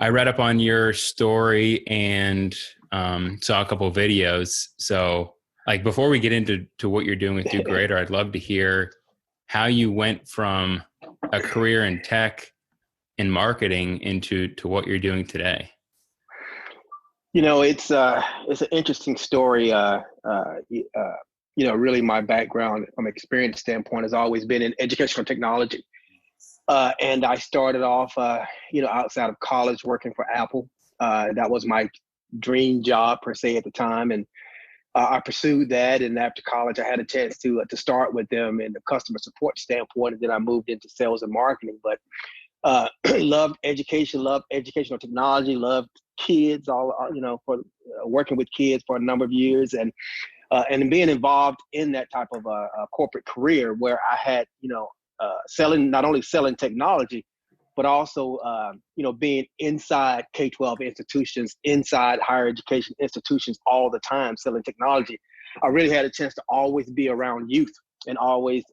I read up on your story and saw a couple of videos. So, like, before we get into what you're doing with Educator, I'd love to hear how you went from a career in tech and marketing into what you're doing today. It's an interesting story. Really my background from an experience standpoint has always been in educational technology. And I started off, outside of college working for Apple. That was my dream job per se at the time. And I pursued that. And after college, I had a chance to start with them in the customer support standpoint. And then I moved into sales and marketing. But loved education, loved educational technology, loved kids, for working with kids for a number of years, and being involved in that type of corporate career where I had, not only selling technology, but also, being inside K-12 institutions, inside higher education institutions all the time, selling technology. I really had a chance to always be around youth and always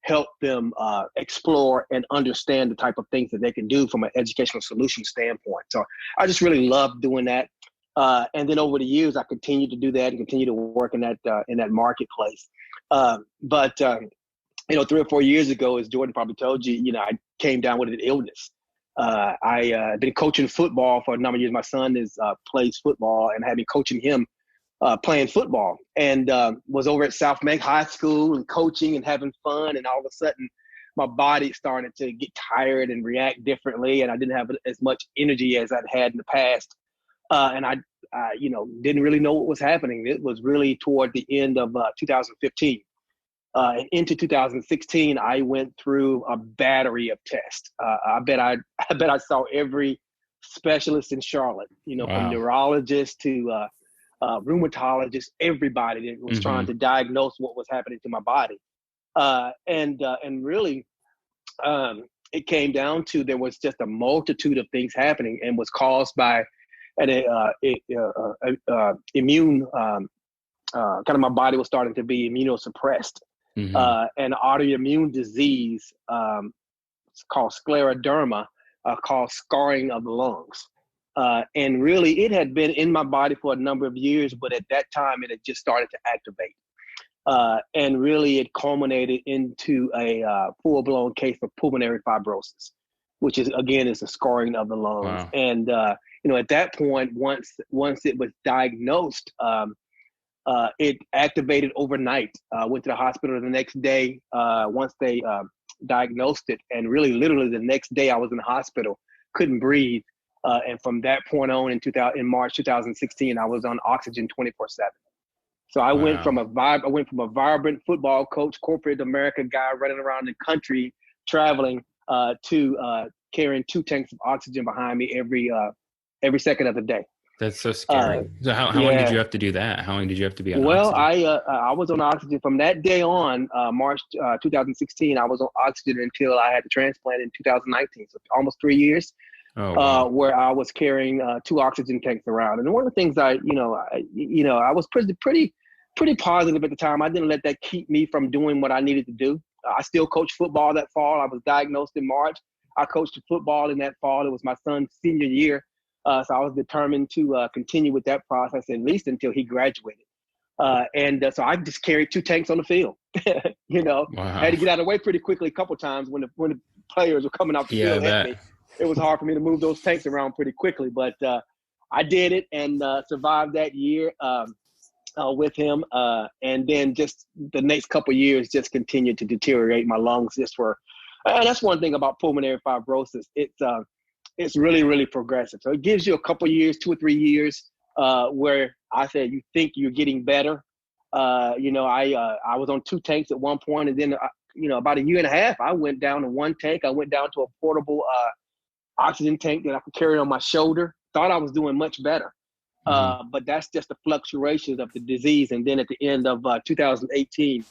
help them explore and understand the type of things that they can do from an educational solution standpoint. So I just really loved doing that. And then over the years, I continued to do that and continue to work in that marketplace. But 3 or 4 years ago, as Jordan probably told you, I came down with an illness. I been coaching football for a number of years. My son plays football, and I've been coaching him playing football, and was over at South Meg High School and coaching and having fun. And all of a sudden, my body started to get tired and react differently, and I didn't have as much energy as I'd had in the past. And I didn't really know what was happening. It was really toward the end of 2015. And into 2016, I went through a battery of tests. I bet I saw every specialist in Charlotte, Wow. From neurologist to rheumatologist, everybody that was trying to diagnose what was happening to my body. And really, it came down to there was just a multitude of things happening, and was caused by immune, kind of my body was starting to be immunosuppressed. An autoimmune disease called scleroderma, called scarring of the lungs. And really, it had been in my body for a number of years, but at that time, it had just started to activate. And really, it culminated into a full-blown case of pulmonary fibrosis, which is a scarring of the lungs. Wow. And at that point, once it was diagnosed, it activated overnight. Went to the hospital the next day once they diagnosed it, and really, literally, the next day I was in the hospital, couldn't breathe. And from that point on, in March 2016, I was on oxygen 24/7. So I went from a vibrant football coach, corporate America guy running around the country, traveling, to carrying 2 tanks of oxygen behind me every second of the day. That's so scary. So how long did you have to do that? How long did you have to be on oxygen? I was on oxygen from that day on, March 2016. I was on oxygen until I had the transplant in 2019. So almost 3 years. Oh, wow. Where I was carrying 2 oxygen tanks around. And one of the things I was pretty positive at the time. I didn't let that keep me from doing what I needed to do. I still coached football that fall. I was diagnosed in March. I coached football in that fall. It was my son's senior year. So I was determined to continue with that process at least until he graduated. So I just carried 2 tanks on the field. Wow. I had to get out of the way pretty quickly a couple times when the players were coming off the field at me. It was hard for me to move those tanks around pretty quickly, but I did it and survived that year with him. And then just the next couple of years just continued to deteriorate. My lungs just were, and that's one thing about pulmonary fibrosis. It's really, really progressive. So it gives you a couple of years, 2 or 3 years, where I said, you think you're getting better. I was on 2 tanks at one point, and then, about a year and a half, I went down to 1 tank. I went down to a portable oxygen tank that I could carry on my shoulder. Thought I was doing much better. But that's just the fluctuations of the disease. And then at the end of 2018,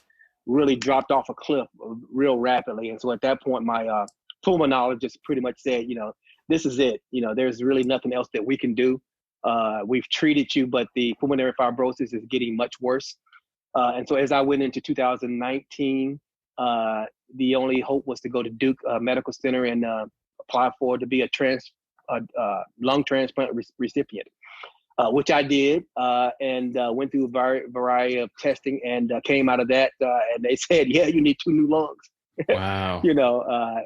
really dropped off a cliff real rapidly. And so at that point, my pulmonologist pretty much said, this is it. There's really nothing else that we can do. We've treated you, but the pulmonary fibrosis is getting much worse. And so as I went into 2019, the only hope was to go to Duke Medical Center and apply to be a lung transplant recipient, which I did, and went through a variety of testing, and came out of that, and they said, yeah, you need 2 new lungs. Wow.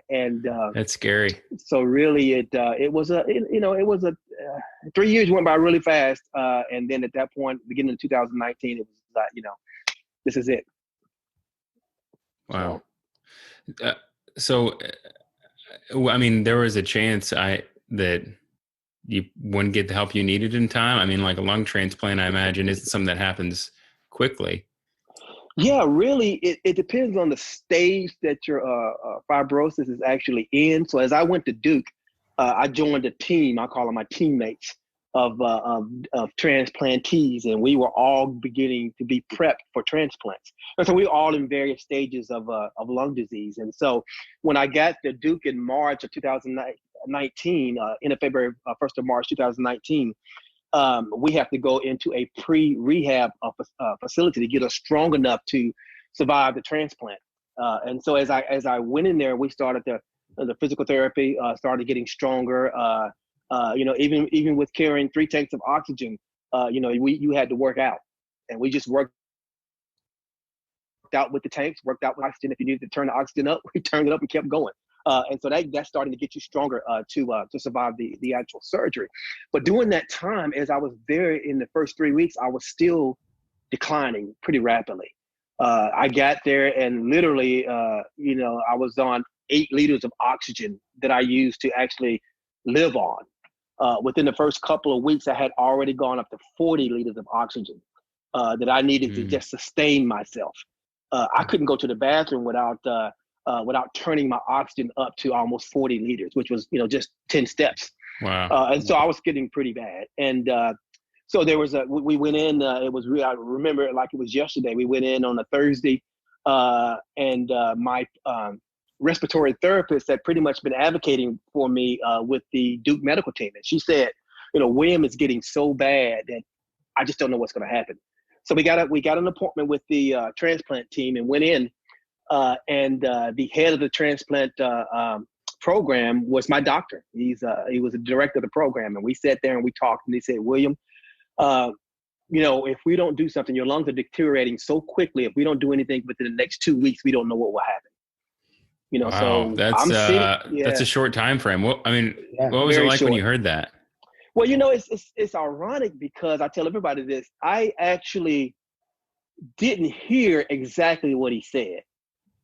And That's scary. so really it was a 3 years went by really fast, and then at that point, beginning of 2019, it was this is it. Wow. So I mean, there was a chance that you wouldn't get the help you needed in time. I mean, like a lung transplant, I imagine, isn't something that happens quickly. Yeah, really, it depends on the stage that your fibrosis is actually in. So as I went to Duke, I joined a team. I call them my teammates of transplantees, and we were all beginning to be prepped for transplants. And so we were all in various stages of lung disease. And so when I got to Duke in March of 2019, in February, 1st of March 2019. We have to go into a pre-rehab facility to get us strong enough to survive the transplant. And so as I went in there, we started the physical therapy, started getting stronger. Even with carrying 3 tanks of oxygen, you had to work out, and we just worked out with the tanks, worked out with oxygen. If you needed to turn the oxygen up, we turned it up and kept going. And so that's starting to get you stronger to survive the actual surgery. But during that time, as I was there in the first 3 weeks, I was still declining pretty rapidly. I got there and literally, I was on 8 liters of oxygen that I used to actually live on. Within the first couple of weeks, I had already gone up to 40 liters of oxygen that I needed to just sustain myself. I couldn't go to the bathroom without turning my oxygen up to almost 40 liters, which was, just 10 steps. Wow. And so I was getting pretty bad. And so there was we went in, it was real. I remember it like it was yesterday. We went in on a Thursday, and my respiratory therapist had pretty much been advocating for me with the Duke medical team. And she said, William is getting so bad that I just don't know what's going to happen. So we got an appointment with the transplant team and went in. And the head of the transplant program was my doctor. He was the director of the program, and we sat there and we talked. And he said, "William, if we don't do something, your lungs are deteriorating so quickly. If we don't do anything within the next 2 weeks, we don't know what will happen." Wow, so that's a short time frame. What was it like when you heard that? Well, it's ironic because I tell everybody this. I actually didn't hear exactly what he said.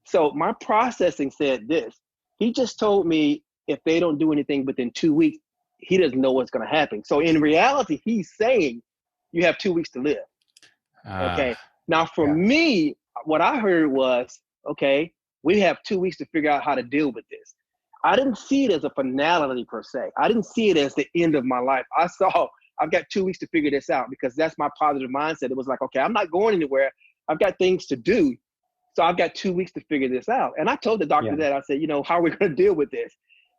So my processing said this. He just told me if they don't do anything within 2 weeks, he doesn't know what's going to happen. So in reality, he's saying you have 2 weeks to live. Okay. Now for me, what I heard was, okay, we have 2 weeks to figure out how to deal with this. I didn't see it as a finality per se. I didn't see it as the end of my life. I saw I've got 2 weeks to figure this out because that's my positive mindset. It was like, okay, I'm not going anywhere. I've got things to do. So I've got 2 weeks to figure this out. And I told the doctor that. I said, how are we going to deal with this?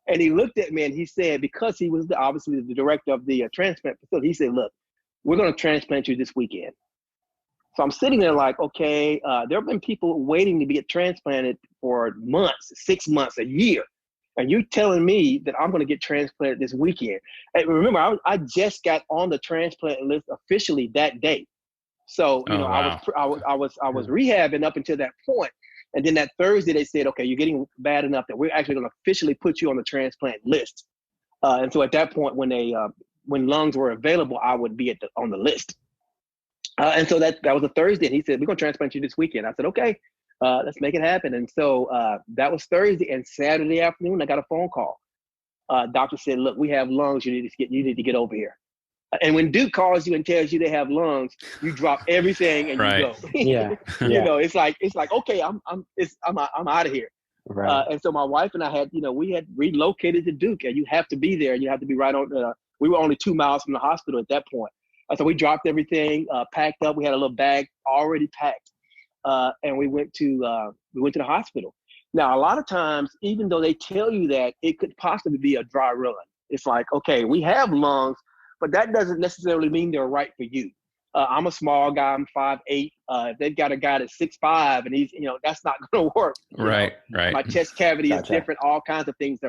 And he looked at me and he said, because he was obviously the director of the transplant facility, he said, look, we're going to transplant you this weekend. So I'm sitting there like, okay, there have been people waiting to get transplanted for months, 6 months, a year. And you're telling me that I'm going to get transplanted this weekend. And remember, I just got on the transplant list officially that day. So, wow. I was rehabbing up until that point. And then that Thursday they said, okay, you're getting bad enough that we're actually going to officially put you on the transplant list. And so at that point, when lungs were available, I would be on the list. And so that was a Thursday. And he said, we're going to transplant you this weekend. I said, okay, let's make it happen. And so that was Thursday, and Saturday afternoon, I got a phone call. Doctor said, look, we have lungs. You need to get over here. And when Duke calls you and tells you they have lungs, you drop everything and you go. It's like okay, I'm out of here. Right. And so my wife and I we had relocated to Duke, and you have to be there. You have to be right on. We were only 2 miles from the hospital at that point. So we dropped everything, packed up. We had a little bag already packed, and we went to the hospital. Now, a lot of times, even though they tell you that, it could possibly be a dry run. It's like, okay, we have lungs, but that doesn't necessarily mean they're right for you. I'm a small guy. I'm 5'8". If they've got a guy that's 6'5", and he's, that's not going to work. Right. My chest cavity is Gotcha. different. All kinds of things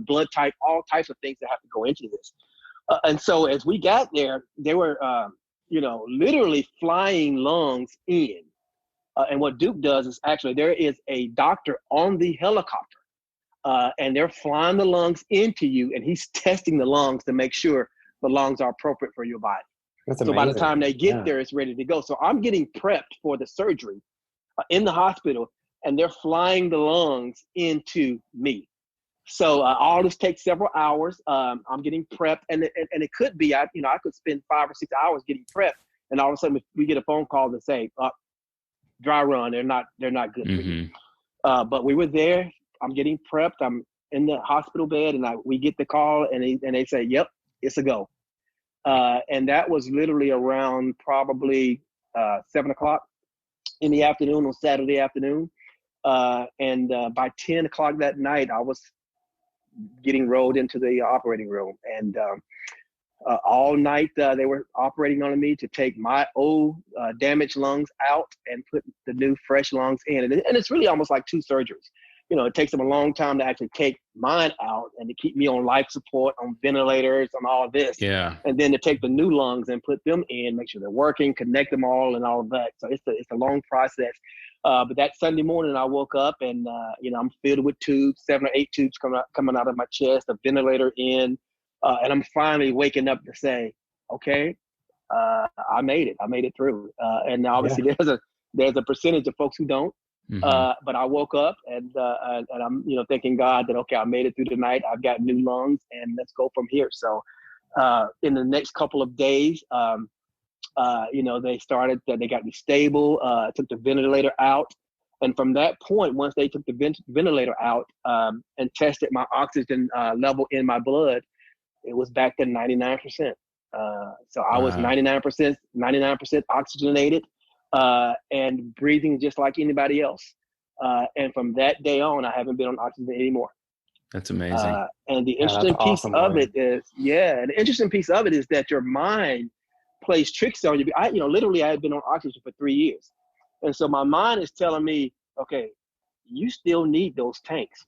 blood type, all types of things that have to go into this. And so as we got there, they were, literally flying lungs in. And what Duke does is actually there is a doctor on the helicopter, and they're flying the lungs into you, and he's testing the lungs to make sure the lungs are appropriate for your body. That's so amazing. by the time they get there, it's ready to go. So I'm getting prepped for the surgery in the hospital, and they're flying the lungs into me. So all this takes several hours. I'm getting prepped, and it could be, I could spend 5 or 6 hours getting prepped, and all of a sudden we get a phone call to say, dry run, they're not good for you. But we were there. I'm getting prepped. I'm in the hospital bed, and we get the call, and they say, yep, it's a go. And that was literally around probably 7 o'clock in the afternoon on Saturday afternoon. And by 10 o'clock that night, I was getting rolled into the operating room. And all night they were operating on me to take my old damaged lungs out and put the new fresh lungs in. And it's really almost like 2 surgeries. It takes them a long time to actually take mine out and to keep me on life support, on ventilators, on all of this. Yeah. And then to take the new lungs and put them in, make sure they're working, connect them all, and all of that. So it's a long process. But that Sunday morning, I woke up and I'm filled with tubes, 7 or 8 tubes coming out of my chest, a ventilator in, and I'm finally waking up to say, okay, I made it. I made it through. And obviously, there's a percentage of folks who don't. But I woke up and I'm thanking God that, okay, I made it through the night. I've got new lungs, and let's go from here. So in the next couple of days, they got me stable, took the ventilator out. And from that point, once they took the ventilator out and tested my oxygen level in my blood, it was back to 99%. So I was 99% oxygenated. And breathing just like anybody else. And from that day on, I haven't been on oxygen anymore. That's amazing. And the interesting piece of it is that your mind plays tricks on you. Literally I had been on oxygen for 3 years. And so my mind is telling me, okay, you still need those tanks.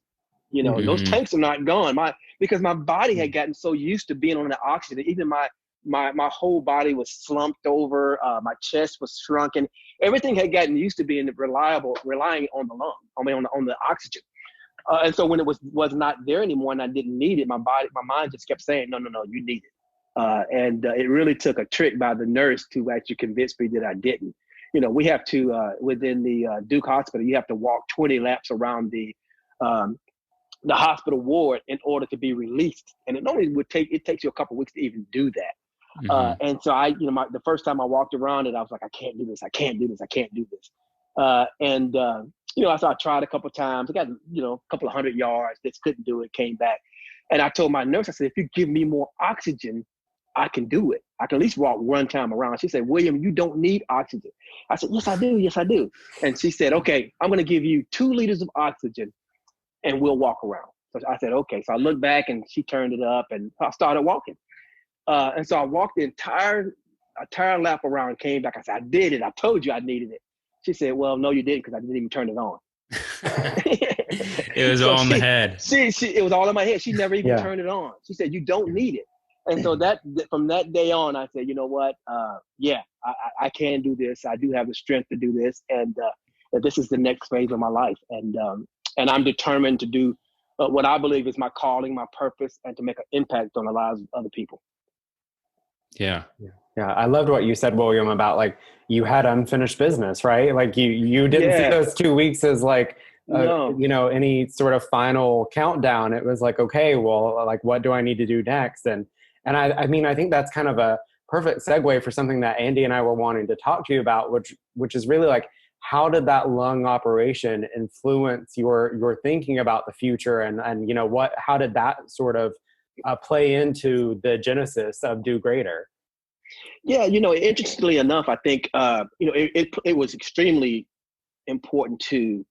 Those tanks are not gone. Because my body had gotten so used to being on the oxygen, even my whole body was slumped over. My chest was shrunken. Everything had gotten used to being relying on the lung, on the oxygen. And so when it was not there anymore and I didn't need it, my mind just kept saying, no, you need it. And it really took a trick by the nurse to actually convince me that I didn't. We have to, within the Duke Hospital, you have to walk 20 laps around the hospital ward in order to be released. And it takes you a couple of weeks to even do that. And so the first time I walked around it, I was like, I can't do this. I can't do this. I can't do this. So I tried a couple of times. I got, a couple of 100 yards. Just couldn't do it. Came back. And I told my nurse, I said, if you give me more oxygen, I can do it. I can at least walk one time around. She said, William, you don't need oxygen. I said, yes, I do. Yes, I do. And she said, okay, I'm going to give you 2 liters of oxygen and we'll walk around. So I said, okay. So I looked back and she turned it up and I started walking. And so I walked the entire lap around and came back. I said, I did it. I told you I needed it. She said, well, no, you didn't, because I didn't even turn it on. It was all in the head. It was all in my head. She never even turned it on. She said, you don't need it. And so from that day on, I said, you know what? I can do this. I do have the strength to do this. And this is the next phase of my life. And I'm determined to do what I believe is my calling, my purpose, and to make an impact on the lives of other people. Yeah. I loved what you said, William, about like you had unfinished business, right? Like you didn't see those 2 weeks as like, any sort of final countdown. It was like, okay, well, like, what do I need to do next? And I mean, I think that's kind of a perfect segue for something that Andy and I were wanting to talk to you about, which is really like, how did that lung operation influence your thinking about the future? And how did that sort of play into the genesis of Do Greater? Yeah, interestingly enough, I think it was extremely important to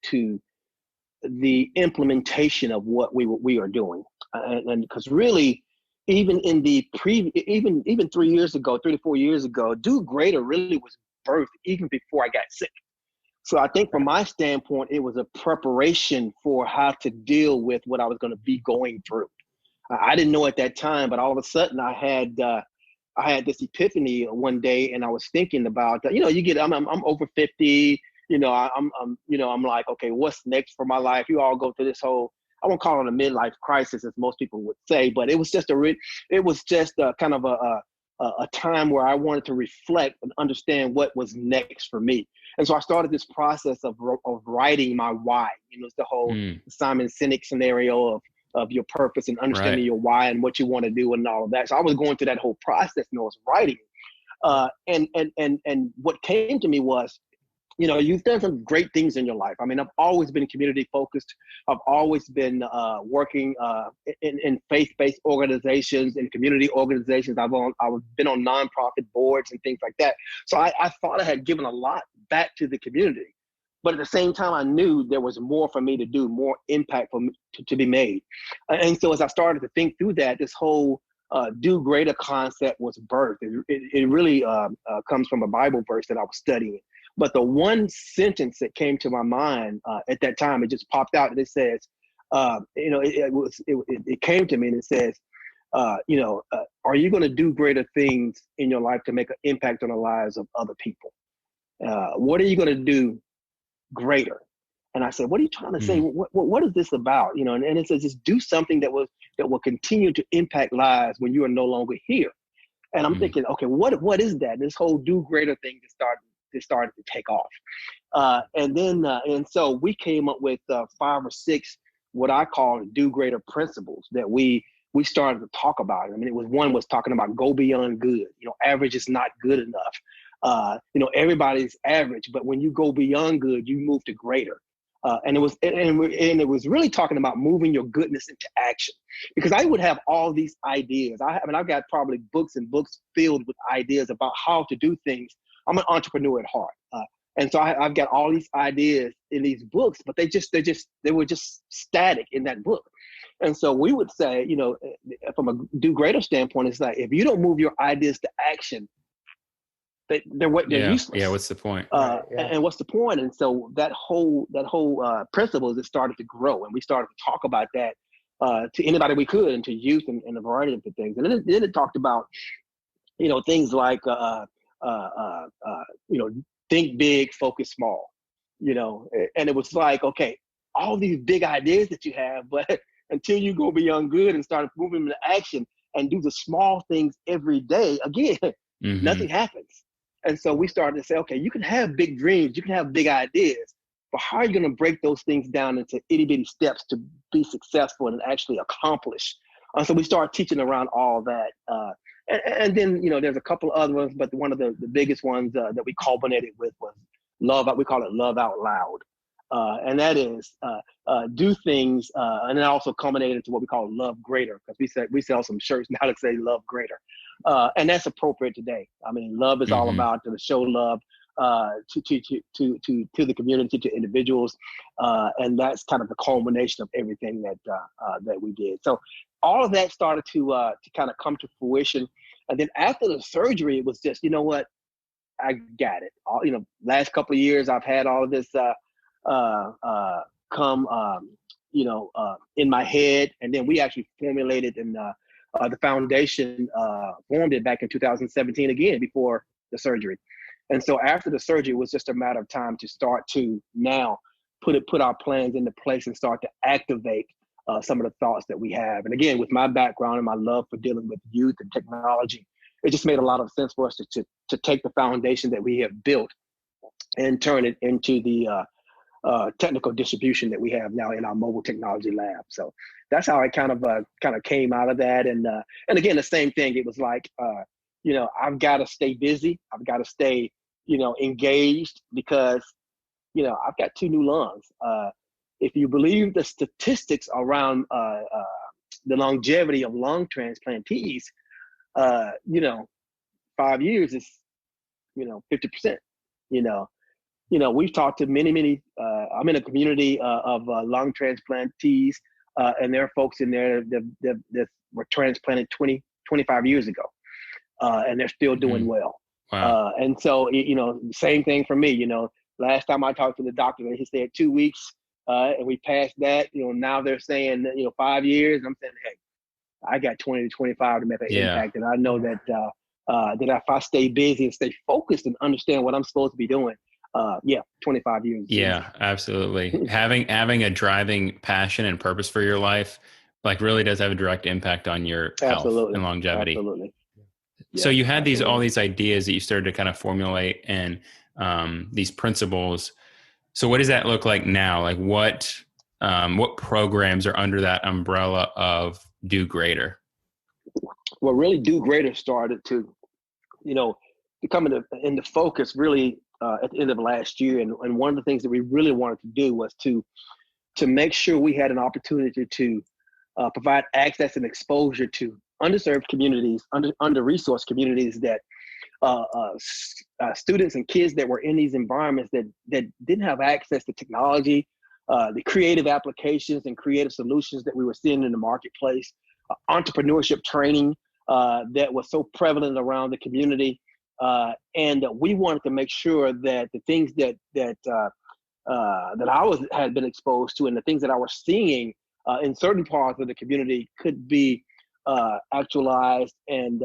the implementation of what we are doing, and because really, even in the even 3 to 4 years ago, Do Greater really was birthed even before I got sick. So I think from my standpoint, it was a preparation for how to deal with what I was going to be going through. I didn't know at that time, but all of a sudden I had this epiphany one day, and I was thinking about, I'm over 50, I'm like, okay, what's next for my life? You all go through this whole, I won't call it a midlife crisis as most people would say, but it was just a kind of a time where I wanted to reflect and understand what was next for me. And so I started this process of writing my why. It's the whole Simon Sinek scenario of your purpose and understanding your why and what you want to do and all of that. So I was going through that whole process and I was writing. And what came to me was, you've done some great things in your life. I mean, I've always been community focused. I've always been working in faith-based organizations and community organizations. I've been on nonprofit boards and things like that. So I thought I had given a lot back to the community. But at the same time, I knew there was more for me to do, more impact for me to be made. And so as I started to think through that, this whole Do Greater concept was birthed. It really comes from a Bible verse that I was studying. But the one sentence that came to my mind at that time, it just popped out and it says, it came to me and it says, are you going to do greater things in your life to make an impact on the lives of other people? What are you going to do greater? And I said, what are you trying to say? What is this about? And it says, just do something that will continue to impact lives when you are no longer here. And I'm thinking, okay, what is that? This whole do greater thing started to take off. And so we came up with 5 or 6, what I call do greater principles that we started to talk about. I mean, one was talking about go beyond good. Average is not good enough. Everybody's average, but when you go beyond good, you move to greater. And it was really talking about moving your goodness into action, because I would have all these ideas. I've got probably books and books filled with ideas about how to do things. I'm an entrepreneur at heart. And so I've got all these ideas in these books, but they were just static in that book. And so we would say, from a do greater standpoint, it's like, if you don't move your ideas to action, they're useless. Yeah. What's the point? And what's the point? And so that whole principle is it started to grow, and we started to talk about that to anybody we could, and to youth and a variety of things. And then it talked about, things like, think big, focus small, and it was like, okay, all these big ideas that you have, but until you go beyond good and start moving into action and do the small things every day, again, nothing happens. And so we started to say, okay, you can have big dreams, you can have big ideas, but how are you going to break those things down into itty bitty steps to be successful and actually accomplish? So we started teaching around all that. And then, there's a couple of other ones, but one of the biggest ones that we culminated with was love. We call it love out loud. And that is do things, and then also culminated into what we call love greater, because we sell some shirts now that say love greater. And that's appropriate today. I mean, love is all about to show love to the community, to individuals. And that's kind of the culmination of everything that we did. So all of that started to kind of come to fruition. And then after the surgery, it was just, I got it. Last couple of years, I've had all of this come, in my head. And then we actually formulated the foundation, formed it back in 2017, again, before the surgery. And so after the surgery, it was just a matter of time to start to now put our plans into place and start to activate some of the thoughts that we have. And again, with my background and my love for dealing with youth and technology, it just made a lot of sense for us to take the foundation that we have built and turn it into the technical distribution that we have now in our mobile technology lab. So that's how I kind of came out of that. And again, the same thing. It was like, I've got to stay busy. I've got to stay, engaged, because, I've got 2 new lungs. If you believe the statistics around the longevity of lung transplantees, 5 years is, 50%. We've talked to many. I'm in a community of lung transplantees, and there are folks in there that were transplanted 25 years ago, and they're still doing well. Wow. And so, same thing for me. Last time I talked to the doctor, he said 2 weeks, and we passed that. Now they're saying 5 years. And I'm saying, hey, I got 20 to 25 to make an impact, and I know that that if I stay busy and stay focused and understand what I'm supposed to be doing, 25 years. Yeah, absolutely. Having a driving passion and purpose for your life, like, really does have a direct impact on your health and longevity. Absolutely. So you had all these ideas that you started to kind of formulate, and these principles. So what does that look like now? Like, what programs are under that umbrella of Do Greater? Well, really, Do Greater started to, become in the focus really at the end of last year. And one of the things that we really wanted to do was to make sure we had an opportunity to provide access and exposure to underserved communities, under-resourced communities, that students and kids that were in these environments that didn't have access to technology, the creative applications and creative solutions that we were seeing in the marketplace, entrepreneurship training that was so prevalent around the community. And we wanted to make sure that the things that I had been exposed to, and the things that I was seeing in certain parts of the community, could be actualized and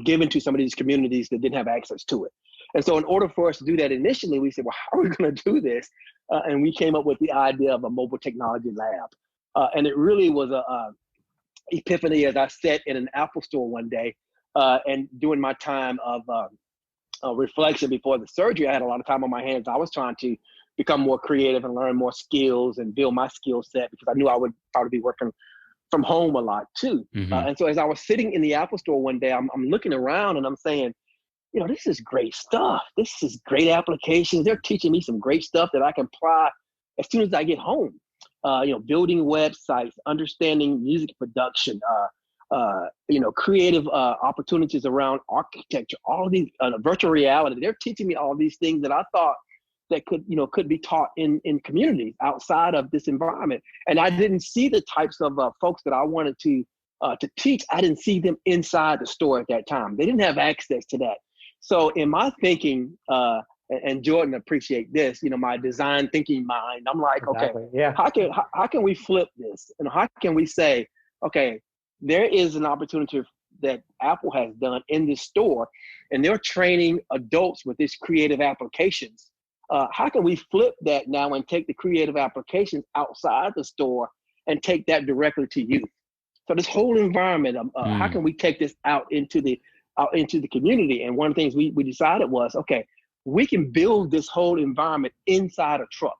given to some of these communities that didn't have access to it. And so in order for us to do that initially, we said, well, how are we going to do this? And we came up with the idea of a mobile technology lab. And it really was a epiphany as I sat in an Apple store one day and during my time of reflection before the surgery. I had a lot of time on my hands. I was trying to become more creative and learn more skills and build my skill set, because I knew I would probably be working from home a lot too. And so as I was sitting in the Apple store one day, I'm looking around and I'm saying, this is great stuff. This is great applications. They're teaching me some great stuff that I can apply as soon as I get home. Building websites, understanding music production, creative opportunities around architecture, all of these virtual reality. They're teaching me all these things that I thought that could be taught in communities outside of this environment. And I didn't see the types of folks that I wanted to teach. I didn't see them inside the store at that time. They didn't have access to that. So in my thinking, and Jordan appreciate this, my design thinking mind, I'm like, exactly. Okay, how can we flip this? And how can we say, okay, there is an opportunity that Apple has done in this store, and they're training adults with these creative applications. How can we flip that now and take the creative applications outside the store and take that directly to youth? So this whole environment, how can we take this out into the community? And one of the things we decided was, okay, we can build this whole environment inside a truck,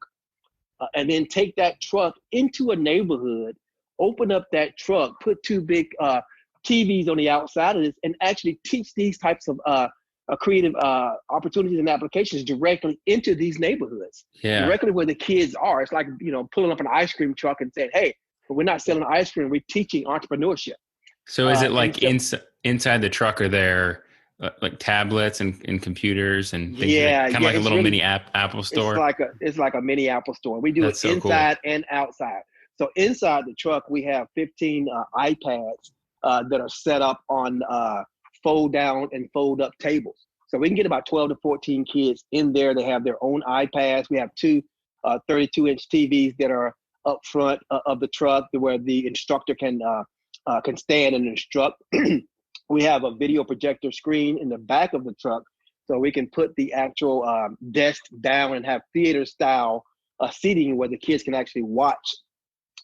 and then take that truck into a neighborhood, open up that truck, put two big TVs on the outside of this, and actually teach these types of creative opportunities and applications directly into these neighborhoods, directly where the kids are. It's like, pulling up an ice cream truck and saying, hey, we're not selling ice cream, we're teaching entrepreneurship. So is it like inside the truck, are there like tablets and computers and things? Kind of like a little mini Apple store? It's like a mini Apple store. We do it inside and outside. So inside the truck, we have 15 iPads that are set up on fold down and fold up tables. So we can get about 12 to 14 kids in there. They have their own iPads. We have two 32-inch TVs that are up front of the truck where the instructor can stand and instruct. We have a video projector screen in the back of the truck, so we can put the actual desk down and have theater style seating where the kids can actually watch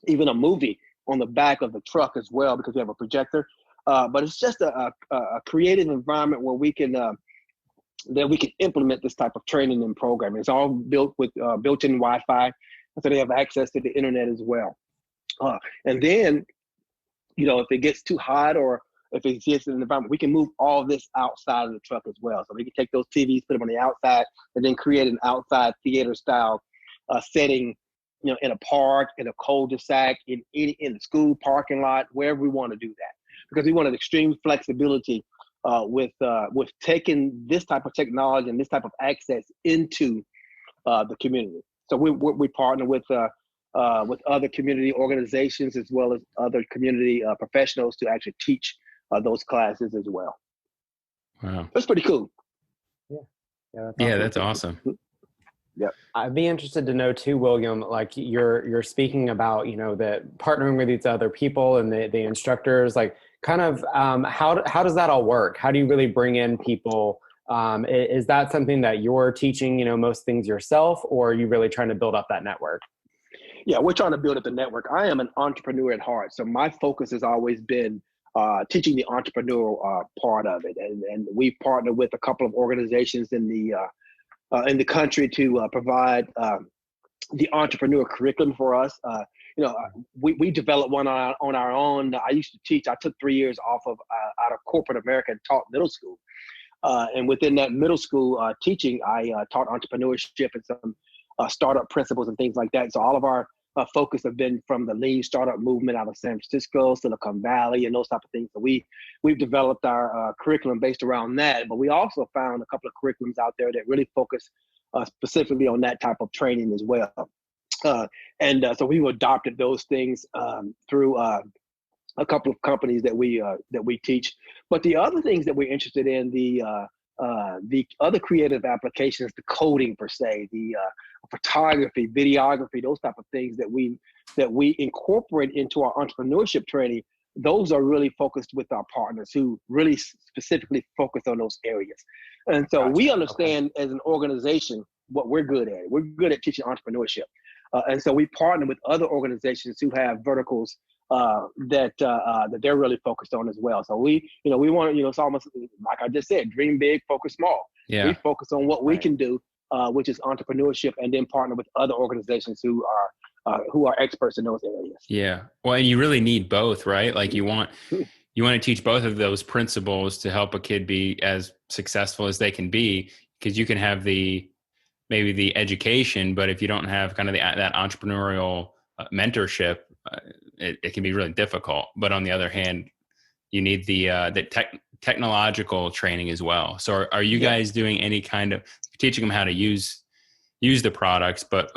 even a movie on the back of the truck as well, because we have a projector. But it's just a creative environment where we can implement this type of training and programming. It's all built with built-in Wi-Fi, so they have access to the internet as well. And then, if it gets too hot or if it exists in an environment, we can move all this outside of the truck as well. So we can take those TVs, put them on the outside, and then create an outside theater style setting, in a park, in a cul-de-sac, in the school parking lot, wherever we want to do that. Because we wanted extreme flexibility with taking this type of technology and this type of access into the community. So we partner with with other community organizations as well as other community professionals to actually teach those classes as well. Wow. That's pretty cool. Yeah, that's awesome. Yep. I'd be interested to know too, William, like you're speaking about, that partnering with these other people and the instructors, like kind of how does that all work? How do you really bring in people? Is that something that you're teaching, most things yourself, or are you really trying to build up that network? Yeah, we're trying to build up the network. I am an entrepreneur at heart. So my focus has always been teaching the entrepreneurial part of it. And we've partnered with a couple of organizations in the country to provide the entrepreneur curriculum for us. We developed one on our own. I used to teach. I took 3 years off of out of corporate America and taught middle school. And within that middle school teaching, I taught entrepreneurship and some startup principles and things like that. So all of our focus have been from the lean startup movement out of San Francisco, Silicon Valley, and those type of things. So we've developed our curriculum based around that. But we also found a couple of curriculums out there that really focus specifically on that type of training as well. So we've adopted those things through a couple of companies that we teach. But the other things that we're interested in, the other creative applications, the coding per se, the photography, videography, those type of things that we incorporate into our entrepreneurship training, those are really focused with our partners who really specifically focus on those areas. And so Gotcha. we understand as an organization what we're good at. We're good at teaching entrepreneurship. And so we partner with other organizations who have verticals that they're really focused on as well. So we want to, it's almost like I just said, dream big, focus small. Yeah. We focus on what we can do, which is entrepreneurship, and then partner with other organizations who are experts in those areas. Yeah. Well, and you really need both, right? Like you want to teach both of those principles to help a kid be as successful as they can be, because you can have maybe the education, but if you don't have kind of that entrepreneurial mentorship, it can be really difficult. But on the other hand, you need the technological training as well. So are you guys doing any kind of teaching them how to use the products, but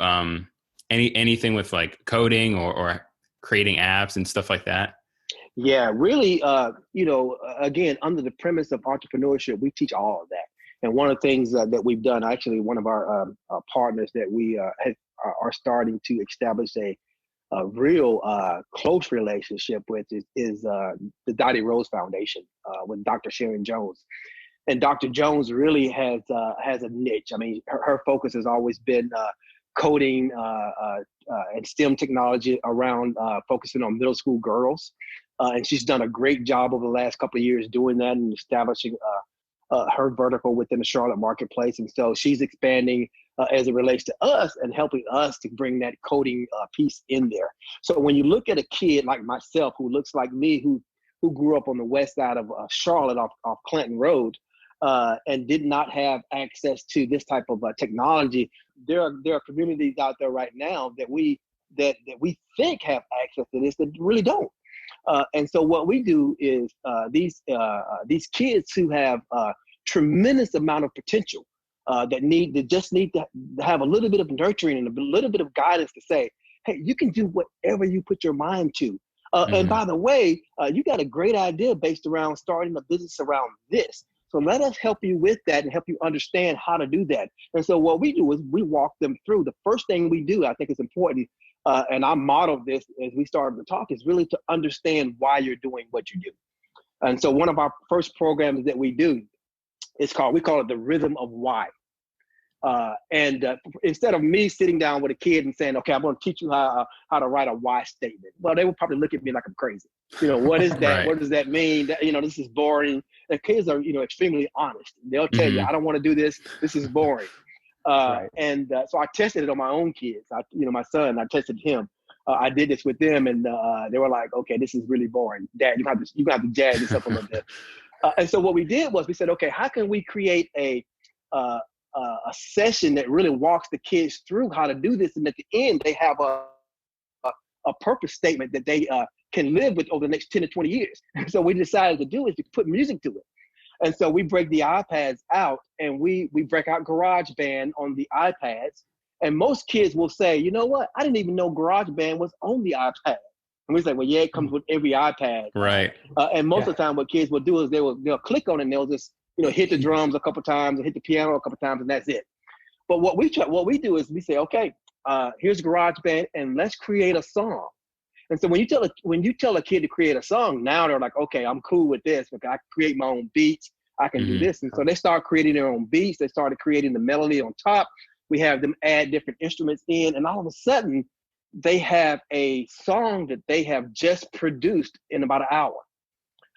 anything with like coding or creating apps and stuff like that? Yeah, really, again, under the premise of entrepreneurship, we teach all of that. And one of the things that we've done, actually, one of our partners that we are starting to establish a real close relationship with is the Dottie Rose Foundation with Dr. Sharon Jones. And Dr. Jones really has a niche. I mean, her focus has always been coding and STEM technology around focusing on middle school girls. And she's done a great job over the last couple of years doing that and establishing her vertical within the Charlotte marketplace. And so she's expanding as it relates to us and helping us to bring that coding piece in there. So when you look at a kid like myself, who looks like me, who grew up on the west side of Charlotte off Clinton Road, and did not have access to this type of technology, there are communities out there right now that we think have access to this that really don't. And so what we do is these kids who have tremendous amount of potential that just need to have a little bit of nurturing and a little bit of guidance to say, hey, you can do whatever you put your mind to. And by the way, you got a great idea based around starting a business around this. So let us help you with that and help you understand how to do that. And so what we do is we walk them through. The first thing we do, I think is important, and I modeled this as we started to talk, is really to understand why you're doing what you do. And so one of our first programs that we do we call it the Rhythm of Why. Instead of me sitting down with a kid and saying, okay, I'm going to teach you how to write a why statement. Well, they would probably look at me like I'm crazy. What is that? Right. What does that mean? This is boring. The kids are, extremely honest. They'll tell you, I don't want to do this. This is boring. Right. So I tested it on my own kids. My son, I tested him. I did this with them, and they were like, okay, this is really boring. Dad, you have to jazz this up a little bit. And so what we did was we said, okay, how can we create a session that really walks the kids through how to do this, and at the end they have a purpose statement that they can live with over the next 10 to 20 years. So we decided to do is to put music to it. And so we break the iPads out, and we break out GarageBand on the iPads, And most kids will say, you know what? I didn't even know GarageBand was on the iPad. And we say, well, yeah, it comes with every iPad. Right. And most of the time, what kids will do is they'll click on it and they'll just, hit the drums a couple times and hit the piano a couple times, and that's it. But what we do is we say, okay, here's GarageBand, and let's create a song. And so when you tell a kid to create a song, now they're like, okay, I'm cool with this because I can create my own beats. I can do this. And so they start creating their own beats. They started creating the melody on top. We have them add different instruments in, and all of a sudden, they have a song that they have just produced in about an hour.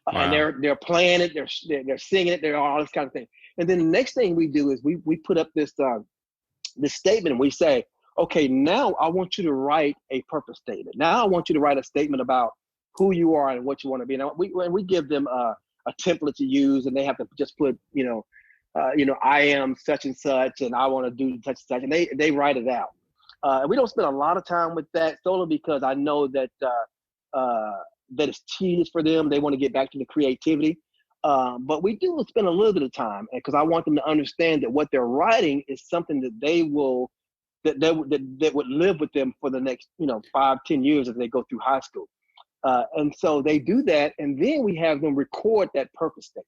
Wow. And they're playing it, they're singing it, they're all this kind of thing. And then the next thing we do is we put up this statement, and we say, okay, now I want you to write a purpose statement. Now I want you to write a statement about who you are and what you want to be. Now we give them a template to use, and they have to just put, I am such and such, and I want to do such and such, and they write it out. And we don't spend a lot of time with that solely because I know that that it's tedious for them. They want to get back to the creativity. But we do spend a little bit of time because I want them to understand that what they're writing is something that that would live with them for the next 5-10 years as they go through high school. And so they do that, and then we have them record that purpose statement.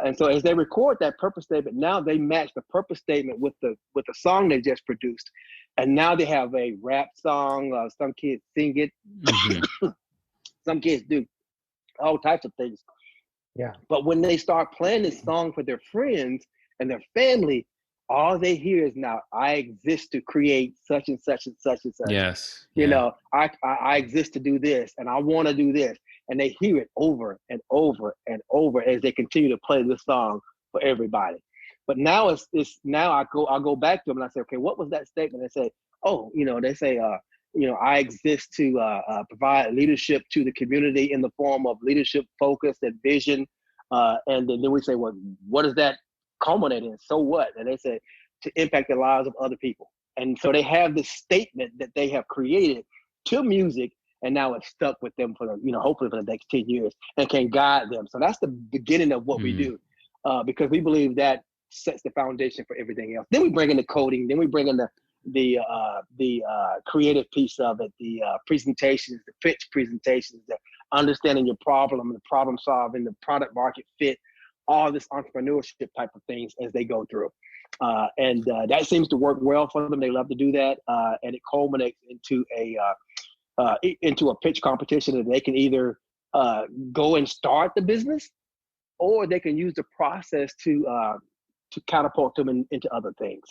And so as they record that purpose statement, now they match the purpose statement with the song they just produced. And now they have a rap song. Some kids sing it. Mm-hmm. Some kids do all types of things. Yeah. But when they start playing this song for their friends and their family, all they hear is, now I exist to create such and such and such and such. Yes. I exist to do this, and I want to do this. And they hear it over and over and over as they continue to play this song for everybody. But now I go back to them and I say, okay, what was that statement? They say, I exist to provide leadership to the community in the form of leadership, focus, and vision. And then we say, well, what does that culminate in? So what? And they say, to impact the lives of other people. And so they have this statement that they have created to music, and now it's stuck with them for hopefully for the next 10 years and can guide them. So that's the beginning of what we do, because we believe that sets the foundation for everything else. Then we bring in the coding. Then we bring in the creative piece of it, the presentations, the pitch presentations, the understanding your problem, the problem solving, the product market fit, all this entrepreneurship type of things as they go through. And that seems to work well for them. They love to do that. And it culminates into a pitch competition that they can either go and start the business, or they can use the process to catapult them into other things.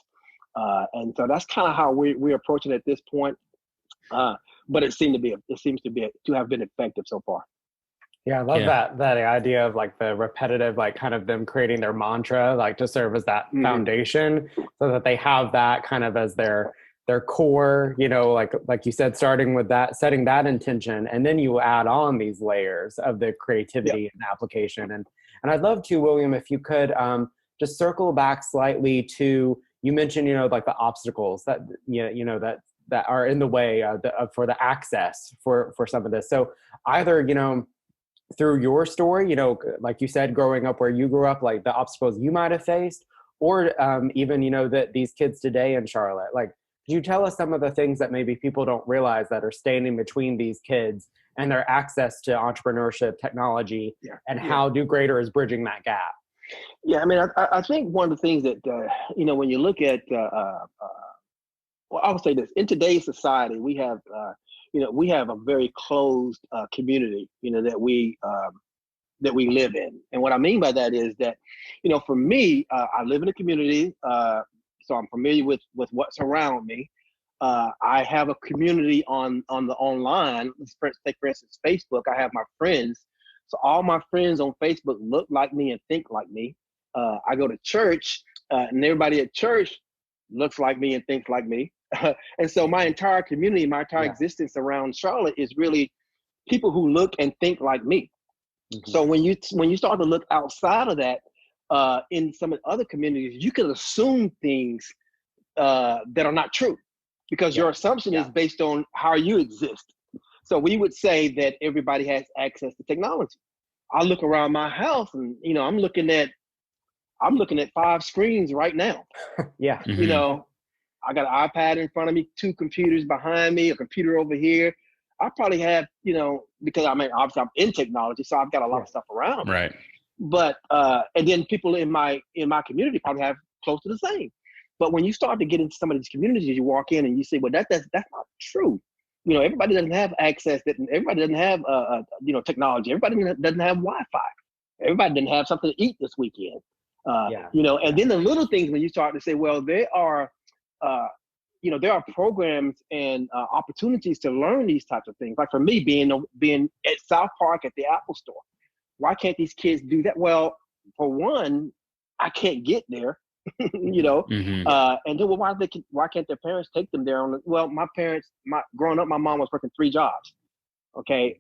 And so that's kind of how we're approaching it at this point. But it seems to have been effective so far. Yeah, I love that idea of like the repetitive, like kind of them creating their mantra, like to serve as that foundation, so that they have that kind of as their core, like you said, starting with that, setting that intention, and then you add on these layers of the creativity and application. And I'd love to, William, if you could just circle back slightly to, you mentioned, like the obstacles that, that are in the way for the access for some of this. So either, through your story, like you said, growing up where you grew up, like the obstacles you might have faced, or even, that these kids today in Charlotte, like, could you tell us some of the things that maybe people don't realize that are standing between these kids and their access to entrepreneurship, technology, and how Do Greater is bridging that gap? Yeah, I mean, I think one of the things that, when you look at, well, I would say this, in today's society, we have a very closed community, that we live in. And what I mean by that is that, for me, I live in a community, so I'm familiar with what's around me. I have a community on the online. Take for instance, Facebook. I have my friends. So all my friends on Facebook look like me and think like me. I go to church, and everybody at church looks like me and thinks like me. And so my entire community, my entire existence around Charlotte is really people who look and think like me. Mm-hmm. So when you start to look outside of that, in some of the other communities, you can assume things that are not true, because your assumption is based on how you exist. So we would say that everybody has access to technology. I look around my house, and I'm looking at 5 screens right now. Yeah. Mm-hmm. I got an iPad in front of me, 2 computers behind me, a computer over here. I probably have, because obviously I'm in technology, so I've got a lot of stuff around me. Right. But and then people in my community probably have close to the same. But when you start to get into some of these communities, you walk in and you say, well, that's not true. Everybody doesn't have access. Everybody doesn't have technology. Everybody doesn't have Wi-Fi. Everybody didn't have something to eat this weekend. And then the little things when you start to say, well, there are programs and opportunities to learn these types of things. Like for me, being at South Park at the Apple Store, why can't these kids do that? Well, for one, I can't get there, Mm-hmm. And then why can't their parents take them there? Growing up, my mom was working 3 jobs. Okay,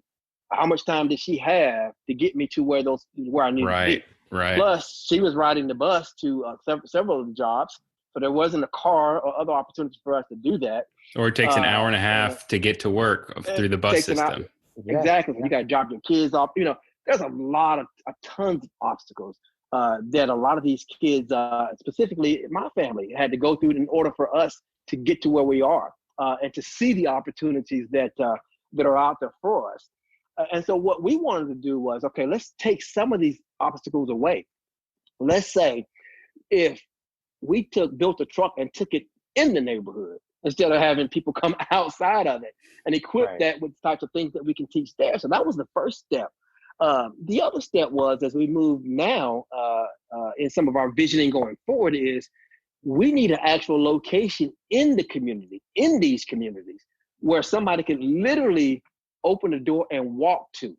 how much time did she have to get me to where I needed to be? Right. Plus, she was riding the bus to several of the jobs, so there wasn't a car or other opportunities for us to do that. Or it takes an hour and a half to get to work through the bus system. Exactly. You got to drop your kids off. There's tons of obstacles that a lot of these kids, specifically my family, had to go through in order for us to get to where we are and to see the opportunities that are out there for us. And so what we wanted to do was, okay, let's take some of these obstacles away. Let's say if we built a truck and took it in the neighborhood instead of having people come outside of it and equip that with types of things that we can teach there. So that was the first step. The other step was, as we move now in some of our visioning going forward, is we need an actual location in the community, in these communities, where somebody can literally open the door and walk to.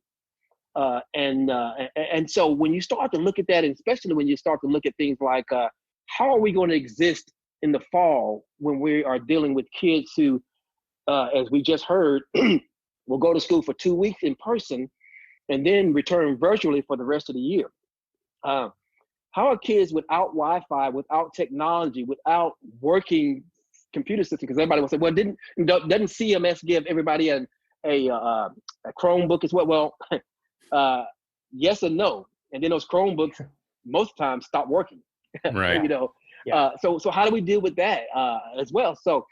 And so when you start to look at that, and especially when you start to look at things like how are we going to exist in the fall when we are dealing with kids who, as we just heard, will go to school for 2 weeks in person and then return virtually for the rest of the year. How are kids without Wi-Fi, without technology, without working computer system? Because everybody will say, well, doesn't CMS give everybody a Chromebook as well? Well, yes and no. And then those Chromebooks most times stop working. Right. So how do we deal with that as well? So,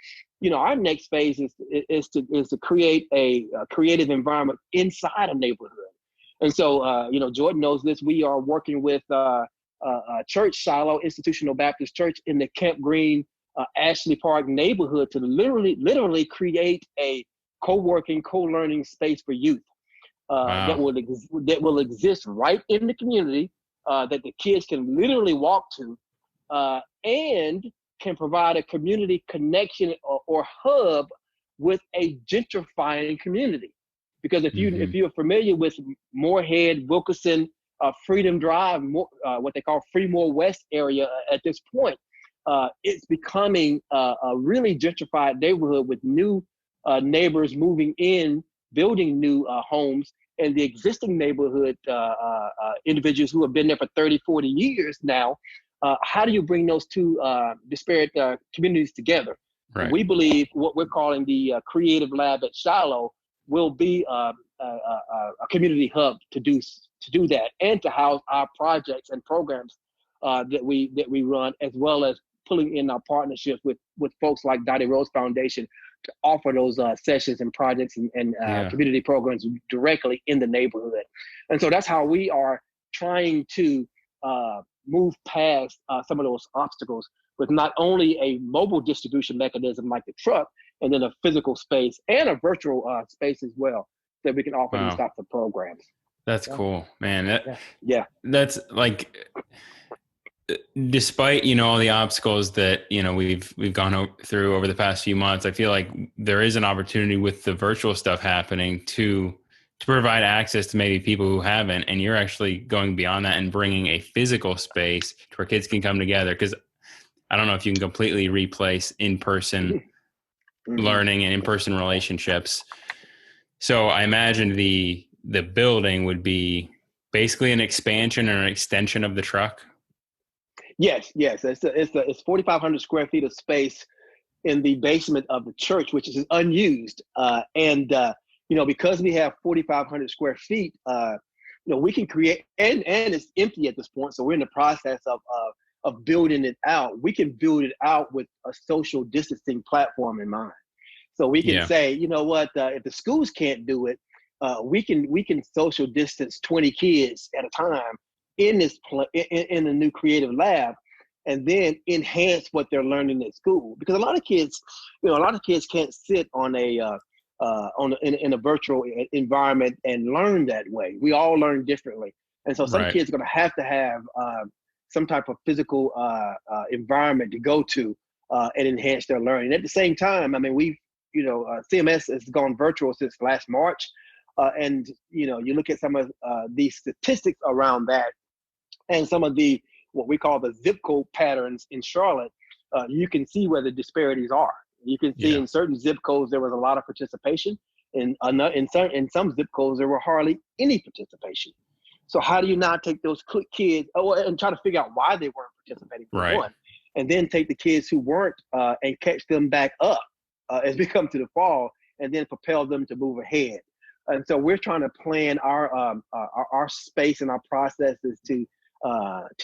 our next phase is to create a creative environment inside a neighborhood. And so, Jordan knows this. We are working with a church, Shiloh Institutional Baptist Church in the Camp Green, Ashley Park neighborhood to literally create a co-working, co-learning space for youth that will exist right in the community that the kids can literally walk to and can provide a community connection or hub with a gentrifying community. Because if you're familiar with Moorhead, Wilkerson, Freedom Drive, what they call Fremore West area at this point, it's becoming a really gentrified neighborhood with new neighbors moving in, building new homes, and the existing neighborhood individuals who have been there for 30, 40 years now. How do you bring those two disparate communities together? Right. We believe what we're calling the Creative Lab at Shiloh will be a community hub to do that and to house our projects and programs that we run, as well as pulling in our partnerships with folks like Dottie Rose Foundation to offer those sessions and projects and community programs directly in the neighborhood. And so that's how we are trying to move past some of those obstacles with not only a mobile distribution mechanism like the truck, and then a physical space and a virtual space as well that we can offer these types of programs. That's cool, man. That's like, despite, all the obstacles that, we've gone through over the past few months, I feel like there is an opportunity with the virtual stuff happening to provide access to maybe people who haven't. And you're actually going beyond that and bringing a physical space to where kids can come together. Because I don't know if you can completely replace in-person learning and in-person relationships. So I imagine the building would be basically an expansion or an extension of the truck. Yes. It's 4,500 square feet of space in the basement of the church, which is unused. Because we have 4,500 square feet, we can create, and it's empty at this point. So we're in the process of of building it out, we can build it out with a social distancing platform in mind. So we can say, you know what, if the schools can't do it, we can social distance 20 kids at a time in in a new creative lab, and then enhance what they're learning at school. Because a lot of kids can't sit on in a virtual environment and learn that way. We all learn differently, and so some kids are going to have some type of physical environment to go to and enhance their learning. At the same time, I mean, CMS has gone virtual since last March, and you look at some of the statistics around that, and some of the what we call the zip code patterns in Charlotte. You can see where the disparities are. You can see in certain zip codes there was a lot of participation, in some zip codes there were hardly any participation. So how do you not take those kids and try to figure out why they weren't participating for one, and then take the kids who weren't and catch them back up as we come to the fall, and then propel them to move ahead. And so we're trying to plan our space and our processes to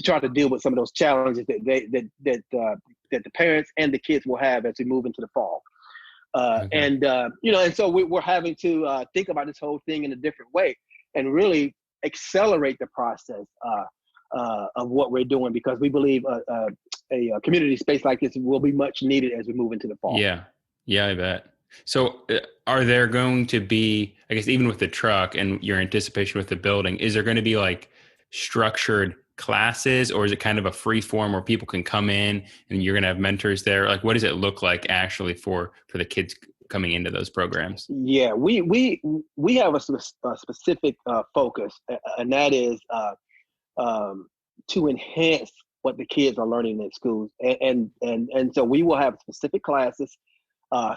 try to deal with some of those challenges that the parents and the kids will have as we move into the fall. And so we're having to think about this whole thing in a different way and really accelerate the process of what we're doing, because we believe a community space like this will be much needed as we move into the fall. Yeah, I bet. So are there going to be, I guess, even with the truck and your anticipation with the building, is there going to be like structured classes, or is it kind of a free form where people can come in and you're going to have mentors there? Like, what does it look like actually for the kids coming into those programs? Yeah, we have a specific focus, and that is to enhance what the kids are learning in schools. And so we will have specific classes,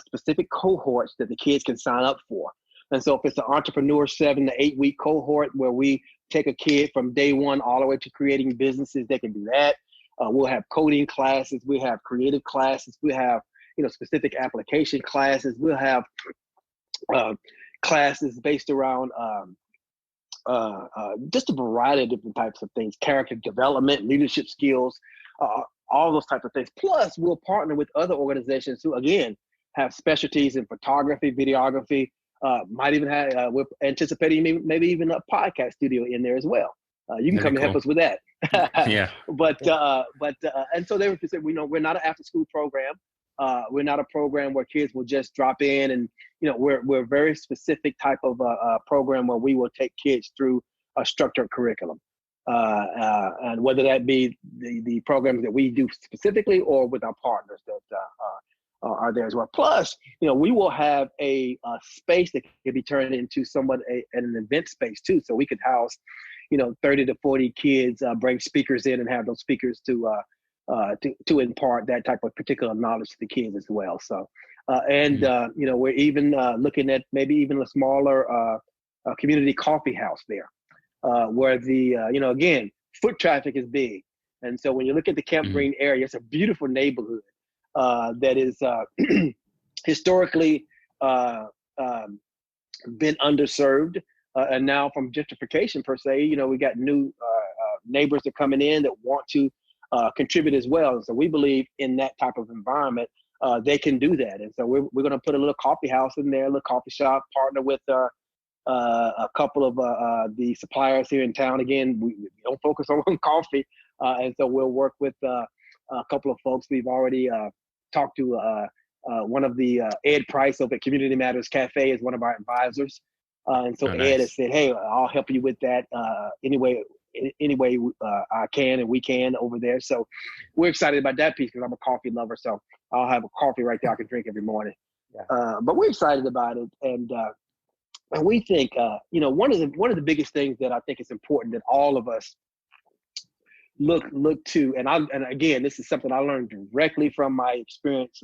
specific cohorts that the kids can sign up for. And so if it's an entrepreneur 7 to 8 week cohort where we take a kid from day one all the way to creating businesses, they can do that. We'll have coding classes. We have creative classes. We have, specific application classes. We'll have classes based around just a variety of different types of things: character development, leadership skills, all those types of things. Plus, we'll partner with other organizations who, again, have specialties in photography, videography. Might even have, we're anticipating maybe even a podcast studio in there as well. You can come and help us with that. And so they would say, we're not an after school program. We're not a program where kids will just drop in, and we're a very specific type of program where we will take kids through a structured curriculum, and whether that be the programs that we do specifically or with our partners that are there as well. Plus, we will have a space that can be turned into somewhat an event space too, so we could house 30 to 40 kids, bring speakers in and have those speakers to impart that type of particular knowledge to the kids as well. So, we're even looking at maybe even a smaller community coffee house there, where again, foot traffic is big. And so when you look at the Camp Green area, it's a beautiful neighborhood that is historically been underserved. And now from gentrification per se, we got new neighbors that are coming in that want to contribute as well. And so we believe in that type of environment, they can do that. And so we're going to put a little coffee house in there, a little coffee shop, partner with a couple of the suppliers here in town. Again, we don't focus on coffee. And so we'll work with a couple of folks. We've already talked to one of the Ed Price over at Community Matters Cafe is one of our advisors. And so Ed has said, hey, I'll help you with that any way I can and we can over there. So we're excited about that piece because I'm a coffee lover. So I'll have a coffee right there I can drink every morning. Yeah. But we're excited about it. And we think, one of the biggest things that I think is important that all of us look to, and again, this is something I learned directly from my experience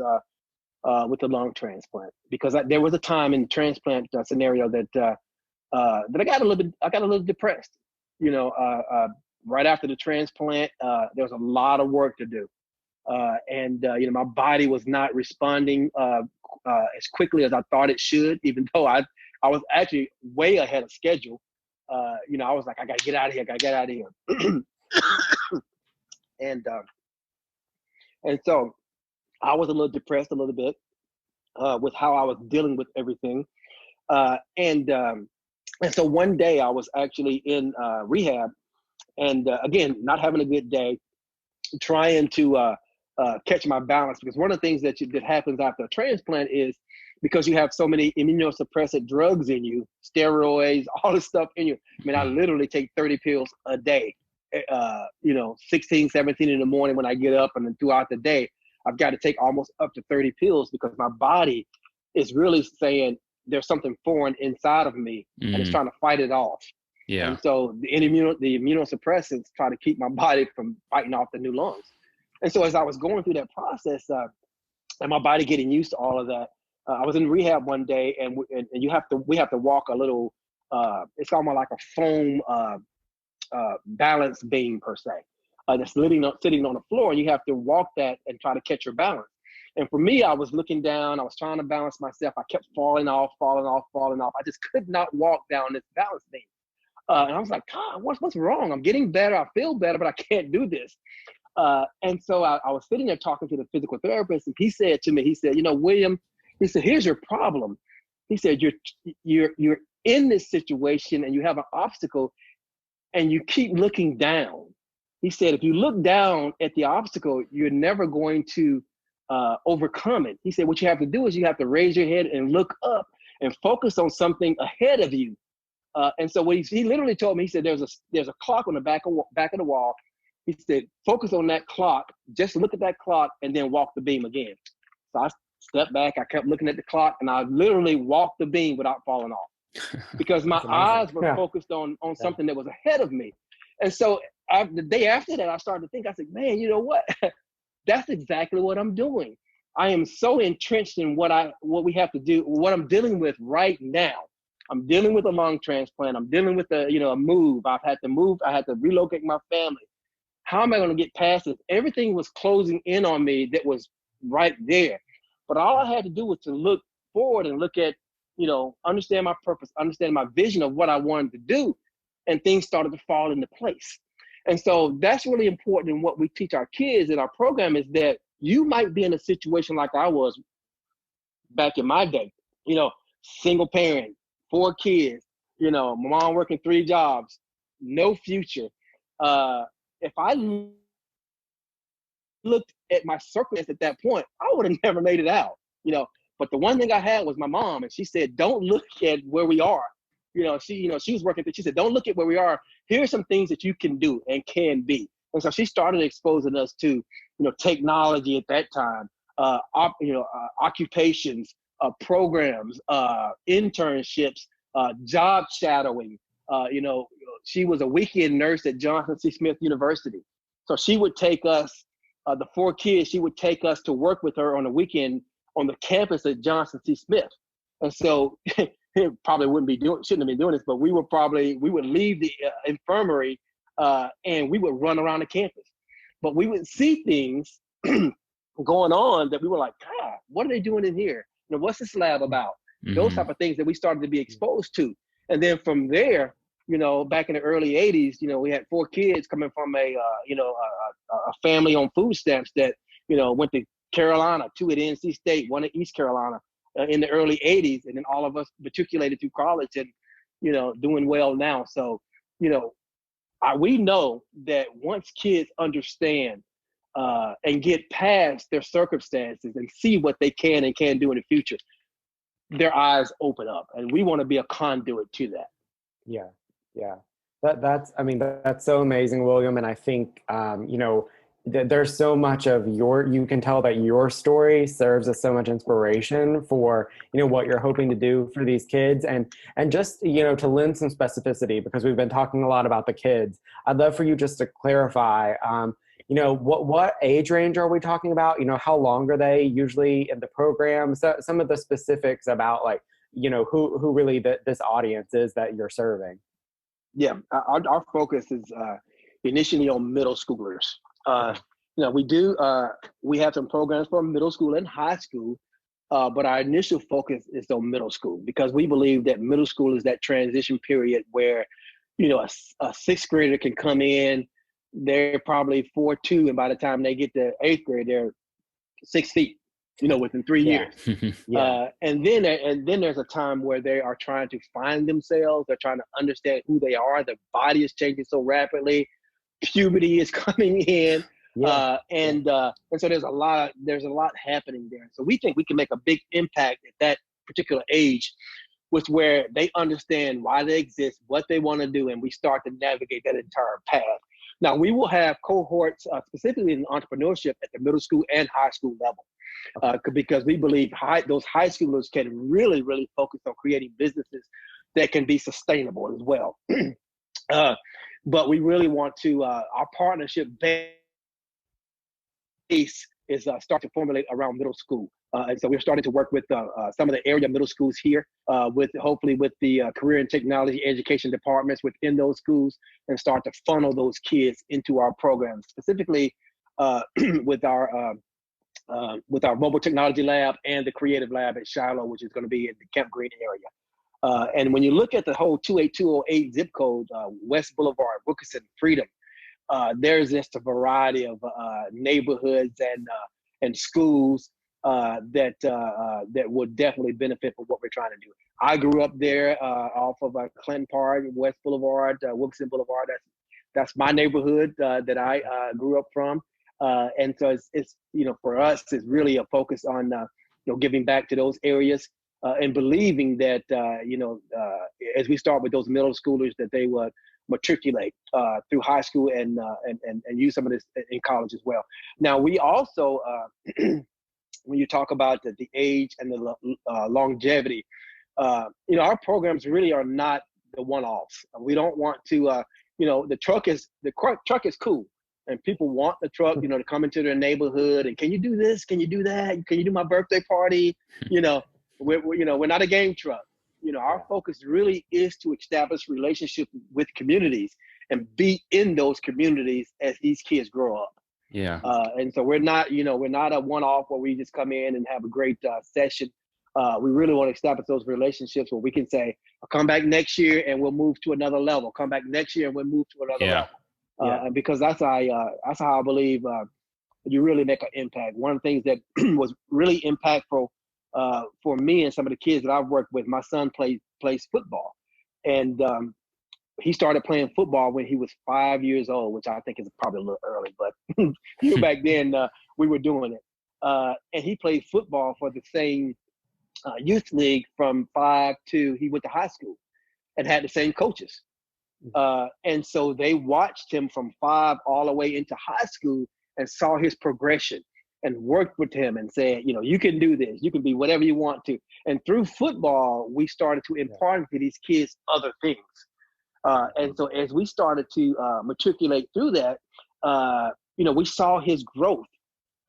with the lung transplant, because there was a time in the transplant scenario that I got a little depressed. Right after the transplant, there was a lot of work to do, and my body was not responding as quickly as I thought it should, even though I was actually way ahead of schedule. I was like, I gotta get out of here, and And so I was a little depressed a little bit with how I was dealing with everything. And so one day I was actually in rehab, and again, not having a good day, trying to catch my balance, because one of the things that happens after a transplant is, because you have so many immunosuppressant drugs in you, steroids, all this stuff in you. I mean, I literally take 30 pills a day, 16, 17 in the morning when I get up, and then throughout the day, I've got to take almost up to 30 pills, because my body is really saying there's something foreign inside of me and it's trying to fight it off. Yeah. And so the immunosuppressants try to keep my body from fighting off the new lungs. And so as I was going through that process, and my body getting used to all of that, I was in rehab one day, and we have to walk a little. It's almost like a foam balance beam per se, that's sitting on the floor, and you have to walk that and try to catch your balance. And for me, I was looking down. I was trying to balance myself. I kept falling off. I just could not walk down this balance beam. And I was like, God, what's wrong? I'm getting better. I feel better, but I can't do this. And so I was sitting there talking to the physical therapist, and he said to me, William, he said, here's your problem. He said, you're in this situation and you have an obstacle and you keep looking down. He said, if you look down at the obstacle, you're never going to overcome it. He said, what you have to do is you have to raise your head and look up and focus on something ahead of you. And so what he literally told me, he said, there's a clock on the back of the wall. He said, focus on that clock, just look at that clock, and then walk the beam again. So I stepped back, I kept looking at the clock, and I literally walked the beam without falling off, because my eyes were focused on something that was ahead of me. And so the day after that, I started to think, I said, man, you know what? That's exactly what I'm doing. I am so entrenched in what we have to do, what I'm dealing with right now. I'm dealing with a lung transplant. I'm dealing with a move. I had to relocate my family. How am I going to get past this? Everything was closing in on me that was right there. But all I had to do was to look forward and look at, understand my purpose, understand my vision of what I wanted to do. And things started to fall into place. And so that's really important in what we teach our kids in our program, is that you might be in a situation like I was back in my day, single parent, 4 kids, my mom working 3 jobs, no future. If I looked at my circumstance at that point, I would have never made it out, But the one thing I had was my mom, and she said, "Don't look at where we are." She was working. She said, "Don't look at where we are. Here are some things that you can do and can be." And so she started exposing us to, technology at that time, occupations, programs, internships, job shadowing. She was a weekend nurse at Johnson C. Smith University. So she would take us, the 4 kids, she would take us to work with her on the weekend on the campus at Johnson C. Smith. And so probably shouldn't have been doing this, but we would leave the infirmary and we would run around the campus. But we would see things going on that we were like, God, what are they doing in here? What's this lab about? Mm-hmm. Those type of things that we started to be exposed to. And then from there, back in the early 80s, we had 4 kids coming from a family on food stamps that, went to Carolina, 2 at NC State, 1 at East Carolina in the early 80s. And then all of us matriculated through college and, doing well now. So, we know that once kids understand and get past their circumstances and see what they can and can't do in the future, their eyes open up. And we want to be a conduit to that. Yeah. Yeah. That's so amazing, William. And I think, there's so much of you can tell that your story serves as so much inspiration for, what you're hoping to do for these kids and just, to lend some specificity, because we've been talking a lot about the kids. I'd love for you just to clarify, what age range are we talking about? How long are they usually in the program? So some of the specifics about who really this audience is that you're serving. Yeah, our focus is initially on middle schoolers. We have some programs for middle school and high school, but our initial focus is on middle school, because we believe that middle school is that transition period where, a 6th grader can come in, they're probably 4'2", and by the time they get to 8th grade, they're 6 feet, within 3 years. And then there's a time where they are trying to find themselves. They're trying to understand who they are. Their body is changing so rapidly. Puberty is coming in. And so there's a lot happening there. So we think we can make a big impact at that particular age, with where they understand why they exist, what they want to do, and we start to navigate that entire path. Now, we will have cohorts specifically in entrepreneurship at the middle school and high school level, because we believe those high schoolers can really, really focus on creating businesses that can be sustainable as well. But we really want to, our partnership base is start to formulate around middle school. And so we're starting to work with some of the area middle schools here, hopefully with the career and technology education departments within those schools, and start to funnel those kids into our programs, specifically with our mobile technology lab and the creative lab at Shiloh, which is going to be in the Camp Green area. And when you look at the whole 28208 zip code, West Boulevard, Wilkinson, Freedom, there's just a variety of neighborhoods and schools that would definitely benefit from what we're trying to do. I grew up there off of Clinton Park, West Boulevard, Wilkinson Boulevard. That's my neighborhood that I grew up from. And so it's for us, it's really a focus on giving back to those areas, and believing that as we start with those middle schoolers, that they would matriculate through high school and use some of this in college as well. Now, we also when you talk about the age and the longevity, our programs really are not the one-offs. We don't want to, the truck is cool, and people want the truck, to come into their neighborhood and, can you do this? Can you do that? Can you do my birthday party? We're not a game truck. Our focus really is to establish relationships with communities and be in those communities as these kids grow up. Yeah. And so we're not a one-off where we just come in and have a great session. We really want to establish those relationships where we can say, I'll come back next year and we'll move to another level. Come back next year and we'll move to another level. Because that's how I believe you really make an impact. One of the things that was really impactful for me and some of the kids that I've worked with, my son plays football. And he started playing football when he was 5 years old, which I think is probably a little early, but back then we were doing it. And he played football for the same youth league from 5 to he went to high school and had the same coaches. And so they watched him from 5 all the way into high school and saw his progression and worked with him and said, you can do this, you can be whatever you want to. And through football, we started to impart to these kids other things. And so as we started to matriculate through that, we saw his growth.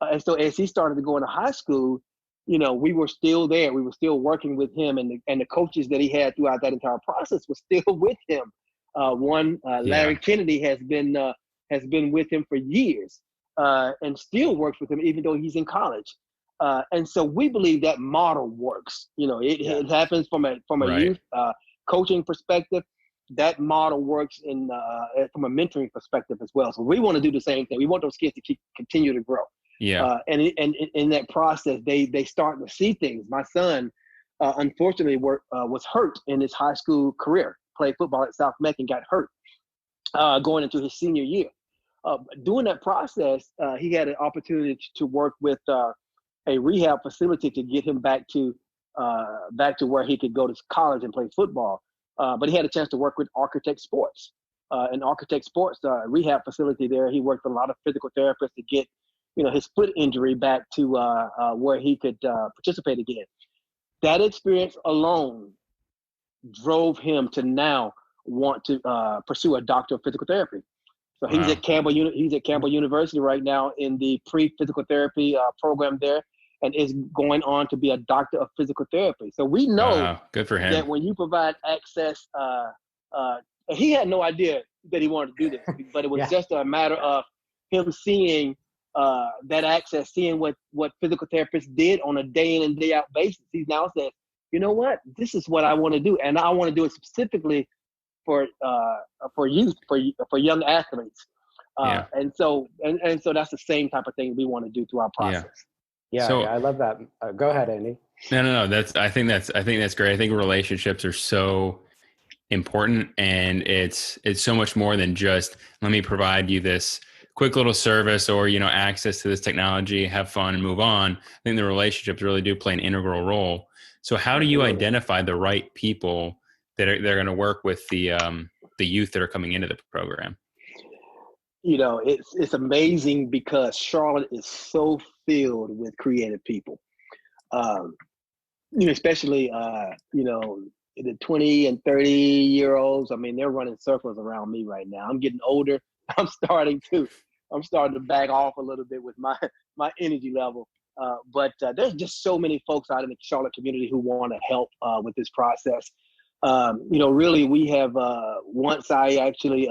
And so as he started to go into high school, we were still there. We were still working with him, and the coaches that he had throughout that entire process was still with him. Larry Kennedy has been with him for years, and still works with him even though he's in college. And so we believe that model works. It happens from a youth coaching perspective. That model works from a mentoring perspective as well. So we want to do the same thing. We want those kids to continue to grow. And in that process, they start to see things. My son, unfortunately, was hurt in his high school career. Played football at South Meck and got hurt going into his senior year. During that process, he had an opportunity to work with a rehab facility to get him back to where he could go to college and play football. But he had a chance to work with Architect Sports. In Architect Sports rehab facility there, he worked with a lot of physical therapists to get his foot injury back to where he could participate again. That experience alone drove him to now want to pursue a doctor of physical therapy. So he's at Campbell University right now in the pre-physical therapy program there, and is going on to be a doctor of physical therapy. So we know good for him. that when you provide access, he had no idea that he wanted to do this, but it was just a matter of him seeing that access, seeing what physical therapists did on a day in and day out basis. He's now said, you know what, this is what I want to do. And I want to do it specifically for youth, for young athletes. And so that's the same type of thing we want to do through our process. Yeah, I love that. Go ahead, Andy. No. I think that's great. I think relationships are so important, and it's so much more than just, let me provide you this quick little service or, access to this technology, have fun and move on. I think the relationships really do play an integral role. So how do you identify the right people they're going to work with the youth that are coming into the program? It's amazing because Charlotte is so filled with creative people. Especially the 20 and 30-year-olds. I mean, they're running circles around me right now. I'm getting older. I'm starting to back off a little bit with my energy level. But there's just so many folks out in the Charlotte community who want to help with this process. Really, we have once I actually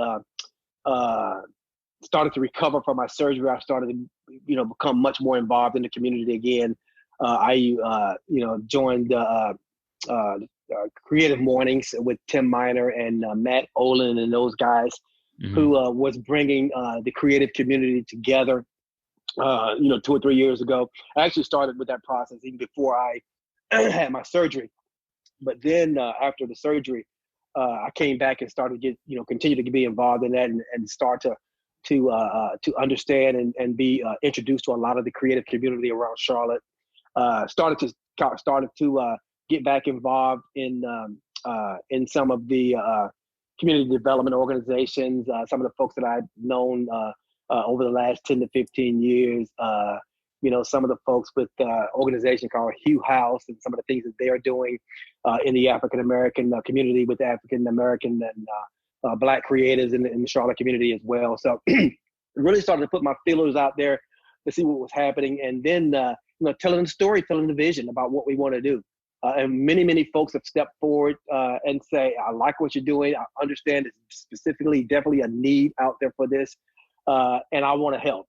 started to recover from my surgery, I started to become much more involved in the community again. I joined Creative Mornings with Tim Miner and Matt Olin and those guys, who was bringing the creative community together. 2 or 3 years ago, I actually started with that process even before I had my surgery. But then after the surgery, I came back and started to continue to be involved in that and start to understand and be introduced to a lot of the creative community around Charlotte. Started to get back involved in some of the community development organizations. Some of the folks that I've known over the last 10 to 15 years. Some of the folks with organization called Hugh House and some of the things that they are doing in the African American community with African American and Black creatives in the Charlotte community as well. So really started to put my feelers out there to see what was happening, and then telling the story, telling the vision about what we want to do. And many folks have stepped forward and say, I like what you're doing. I understand it's specifically definitely a need out there for this, and I want to help.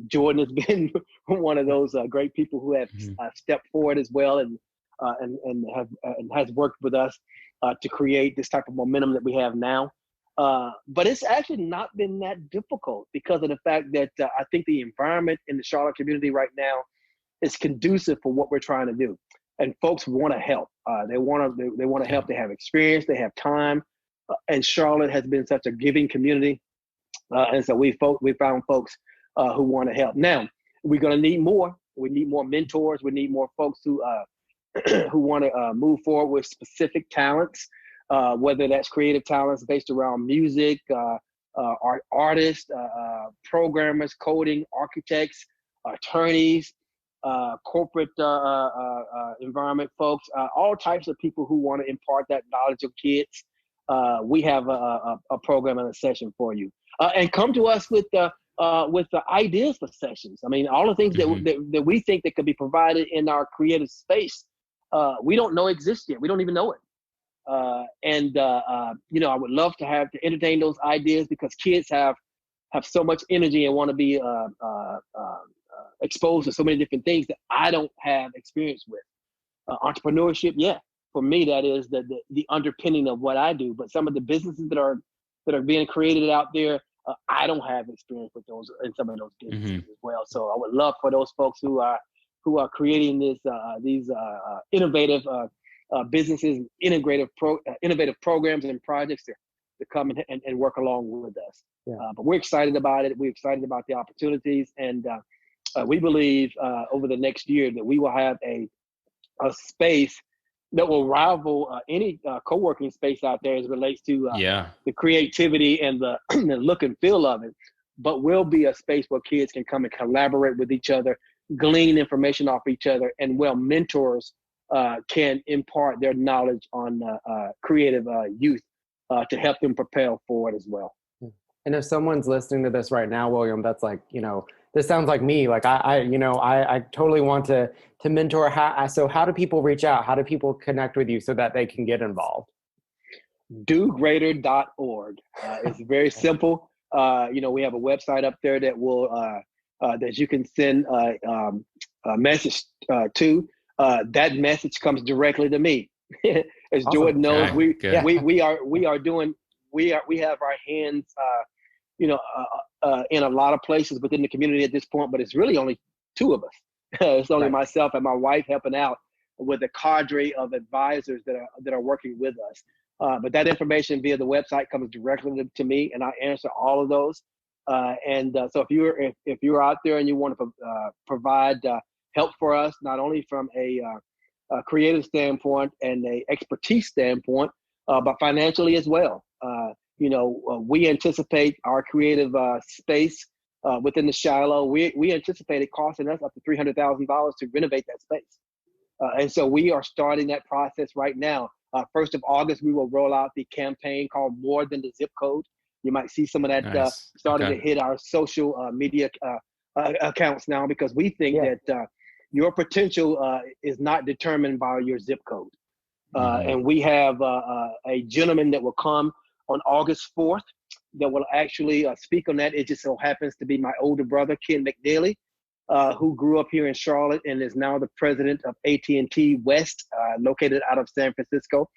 Jordan has been one of those great people who have stepped forward as well, and has worked with us to create this type of momentum that we have now. But it's actually not been that difficult because of the fact that I think the environment in the Charlotte community right now is conducive for what we're trying to do, and folks want to help. They want to help. They have experience. They have time, and Charlotte has been such a giving community, and so we found folks who want to help. Now we're going to need more. We need more mentors. We need more folks who want to move forward with specific talents, whether that's creative talents based around music, artists, programmers, coding, architects, attorneys, corporate environment folks, all types of people who want to impart that knowledge of kids. We have a program and a session for you, and come to us with the ideas for sessions. I mean, all the things that we think that could be provided in our creative space, we don't know exists yet. We don't even know it. I would love to entertain those ideas because kids have so much energy and want to be exposed to so many different things that I don't have experience with. Entrepreneurship, yeah, for me that is the underpinning of what I do. But some of the businesses that are being created out there, I don't have experience with those in some of those businesses as well. So I would love for those folks who are creating these innovative businesses, innovative programs and projects to come and work along with us. Yeah. But we're excited about it. We're excited about the opportunities, and we believe over the next year that we will have a space that will rival any co-working space out there as it relates to the creativity and the look and feel of it. But will be a space where kids can come and collaborate with each other, glean information off each other, and mentors can impart their knowledge on creative youth to help them propel forward as well. And if someone's listening to this right now, William, that's like, this sounds like me. Like I totally want to mentor. So how do people reach out? How do people connect with you so that they can get involved? DoGreater.org. It's very simple. We have a website up there that will that you can send a message to. That message comes directly to me. As awesome. Jordan knows, we have our hands in a lot of places within the community at this point, but it's really only two of us. It's only myself and my wife helping out with a cadre of advisors that are working with us. But that information via the website comes directly to me, and I answer all of those. So if you're out there and you want to provide help for us, not only from a creative standpoint and a expertise standpoint, but financially as well. We anticipate our creative space within the Shiloh. We anticipate it costing us up to $300,000 to renovate that space. And so we are starting that process right now. 1st of August, we will roll out the campaign called More Than the Zip Code. You might see some of that starting to hit our social media accounts now, because we think that your potential is not determined by your zip code. And we have a gentleman that will come on August 4th that will actually speak on that. It just so happens to be my older brother, Ken McNeely, who grew up here in Charlotte and is now the president of AT&T West, located out of San Francisco,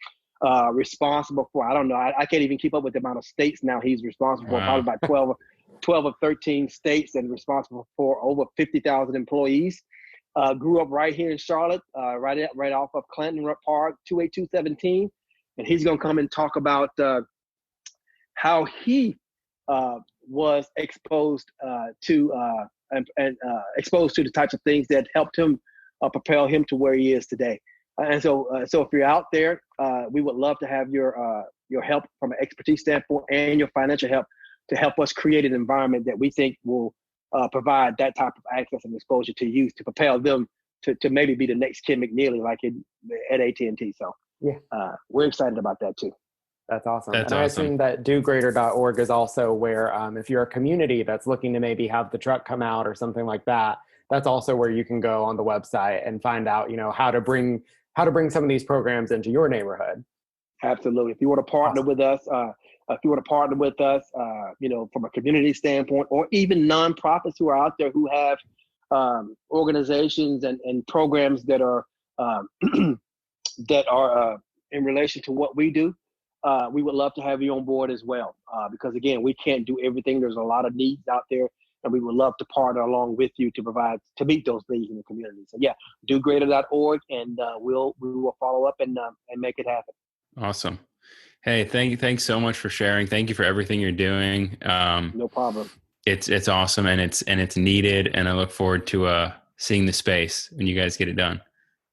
responsible for, I can't even keep up with the amount of states now he's responsible for, probably about 12 or 13 states, and responsible for over 50,000 employees. Grew up right here in Charlotte, right off of Clanton Park, 28217. And he's going to come and talk about how he was exposed to exposed to the types of things that helped him propel him to where he is today. And so if you're out there, we would love to have your help from an expertise standpoint and your financial help to help us create an environment that we think will provide that type of access and exposure to youth to propel them to maybe be the next Ken McNeely, like at AT&T. So we're excited about that too. That's awesome. I assume that dogreater.org is also where, if you're a community that's looking to maybe have the truck come out or something like that, that's also where you can go on the website and find out, how to bring some of these programs into your neighborhood. Absolutely. If you want to partner with us, from a community standpoint, or even nonprofits who are out there who have organizations and programs that are in relation to what we do, we would love to have you on board as well. Because again, we can't do everything. There's a lot of needs out there, and we would love to partner along with you to meet those needs in the community. So dogreater.org, and we will follow up and make it happen. Awesome. Hey, thanks so much for sharing. Thank you for everything you're doing. No problem. It's awesome, and it's needed, and I look forward to seeing the space when you guys get it done.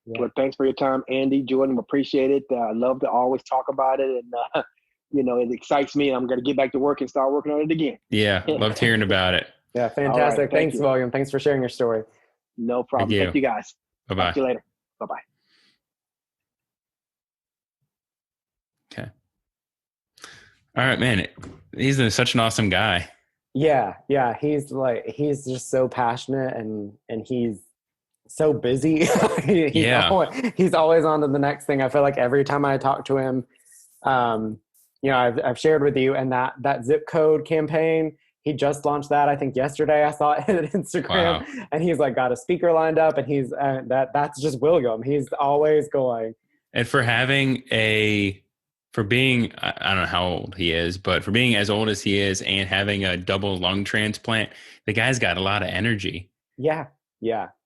Yeah. Well, thanks for your time, Andy, Jordan. Appreciate it. I love to always talk about it, and it excites me. I'm going to get back to work and start working on it again. Yeah, loved hearing about it. Yeah, fantastic. Right, thanks, William. Thanks for sharing your story. No problem. Thank you guys. Bye-bye. Talk to you later. Bye-bye. Okay. All right, man. He's such an awesome guy. Yeah. He's just so passionate, and he's so busy. He's always on to the next thing. I feel like every time I talk to him, I've shared with you, and that zip code campaign, he just launched that, I think yesterday. I saw it on Instagram. Wow. And he's got a speaker lined up, and he's that's just William. He's always going. And for being, I don't know how old he is, but for being as old as he is and having a double lung transplant, the guy's got a lot of energy. Yeah.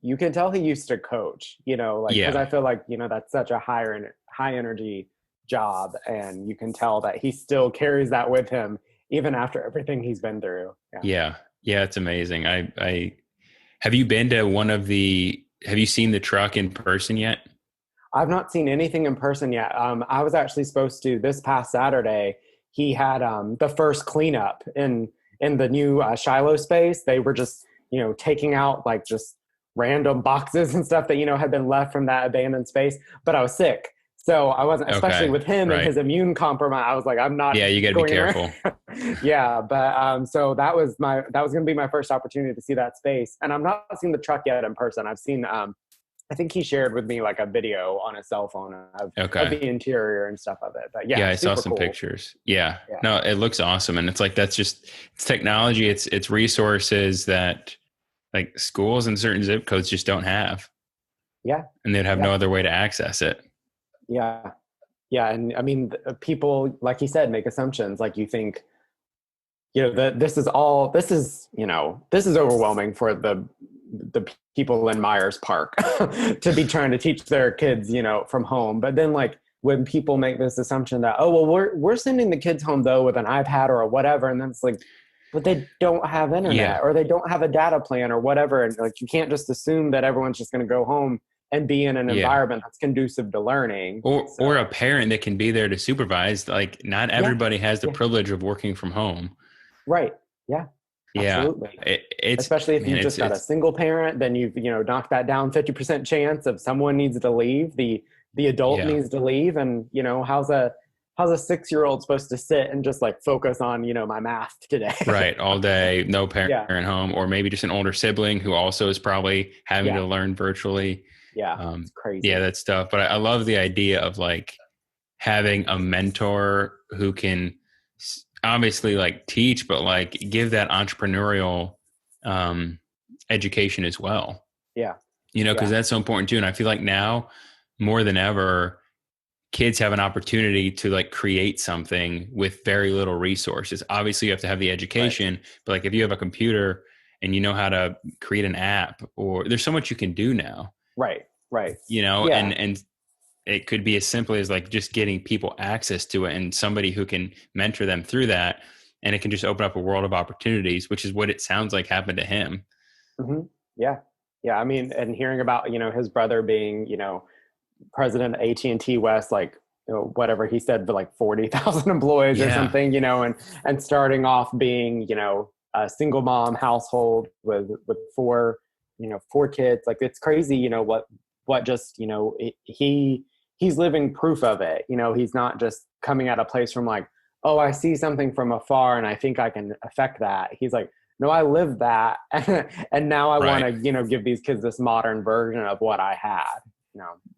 You can tell he used to coach, because I feel like, that's such a high energy job. And you can tell that he still carries that with him, even after everything he's been through. Yeah. It's amazing. Have you been to have you seen the truck in person yet? I've not seen anything in person yet. I was actually supposed to, this past Saturday, he had the first cleanup in the new Shiloh space. They were just, taking out just random boxes and stuff that, had been left from that abandoned space. But I was sick. So I wasn't, especially with him and his immune compromise. I was like, I'm not. Yeah, you got to be careful. Yeah, but so that was going to be my first opportunity to see that space. And I've not seen the truck yet in person. I've seen, I think he shared with me a video on his cell phone of the interior and stuff of it. But I saw some pictures. Yeah. No, it looks awesome. And it's it's technology. It's resources that schools in certain zip codes just don't have. Yeah. And they'd have no other way to access it. Yeah. Yeah. And I mean, people, like he said, make assumptions. You think, this is, this is overwhelming for the people in Myers Park to be trying to teach their kids, from home. But then like when people make this assumption that, oh, well, we're sending the kids home though with an iPad or whatever. And then it's like, but they don't have internet or they don't have a data plan or whatever. And like, you can't just assume that everyone's just going to go home and be in an environment that's conducive to learning. Or a parent that can be there to supervise. Like not everybody has the privilege of working from home. Right. Yeah. Absolutely. Especially if you just got a single parent, then you've, knocked that down 50% chance of someone needs to leave. The adult needs to leave. And, how's a 6-year-old supposed to sit and just like focus on, my math today? Right. All day, no parent home, or maybe just an older sibling who also is probably having to learn virtually. Yeah. It's crazy. Yeah, that's tough. But I love the idea of like having a mentor who can obviously like teach, but like give that entrepreneurial education as well. Yeah. Because that's so important too. And I feel like now more than ever, kids have an opportunity to like create something with very little resources. Obviously you have to have the education, but like if you have a computer and you know how to create an app, or there's so much you can do now. Right. And it could be as simply as like just getting people access to it and somebody who can mentor them through that. And it can just open up a world of opportunities, which is what it sounds like happened to him. Mm-hmm. Yeah. Yeah. I mean, and hearing about, his brother being, president of AT&T West, like, whatever he said, but like 40,000 employees or something, and starting off being, a single mom household with 4 kids. Like it's crazy, what just, he's living proof of it. He's not just coming at a place from like, oh, I see something from afar and I think I can affect that. He's like, no, I lived that. And now I want to, give these kids this modern version of what I had.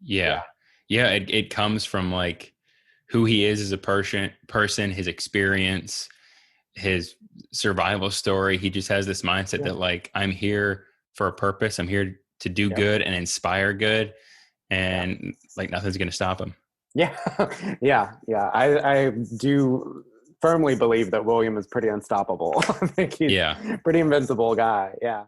Yeah. It comes from like who he is as a person, his experience, his survival story. He just has this mindset that like, I'm here for a purpose. I'm here to do good and inspire good. And like nothing's going to stop him. Yeah. I do firmly believe that William is pretty unstoppable. I think he's a pretty invincible guy. Yeah.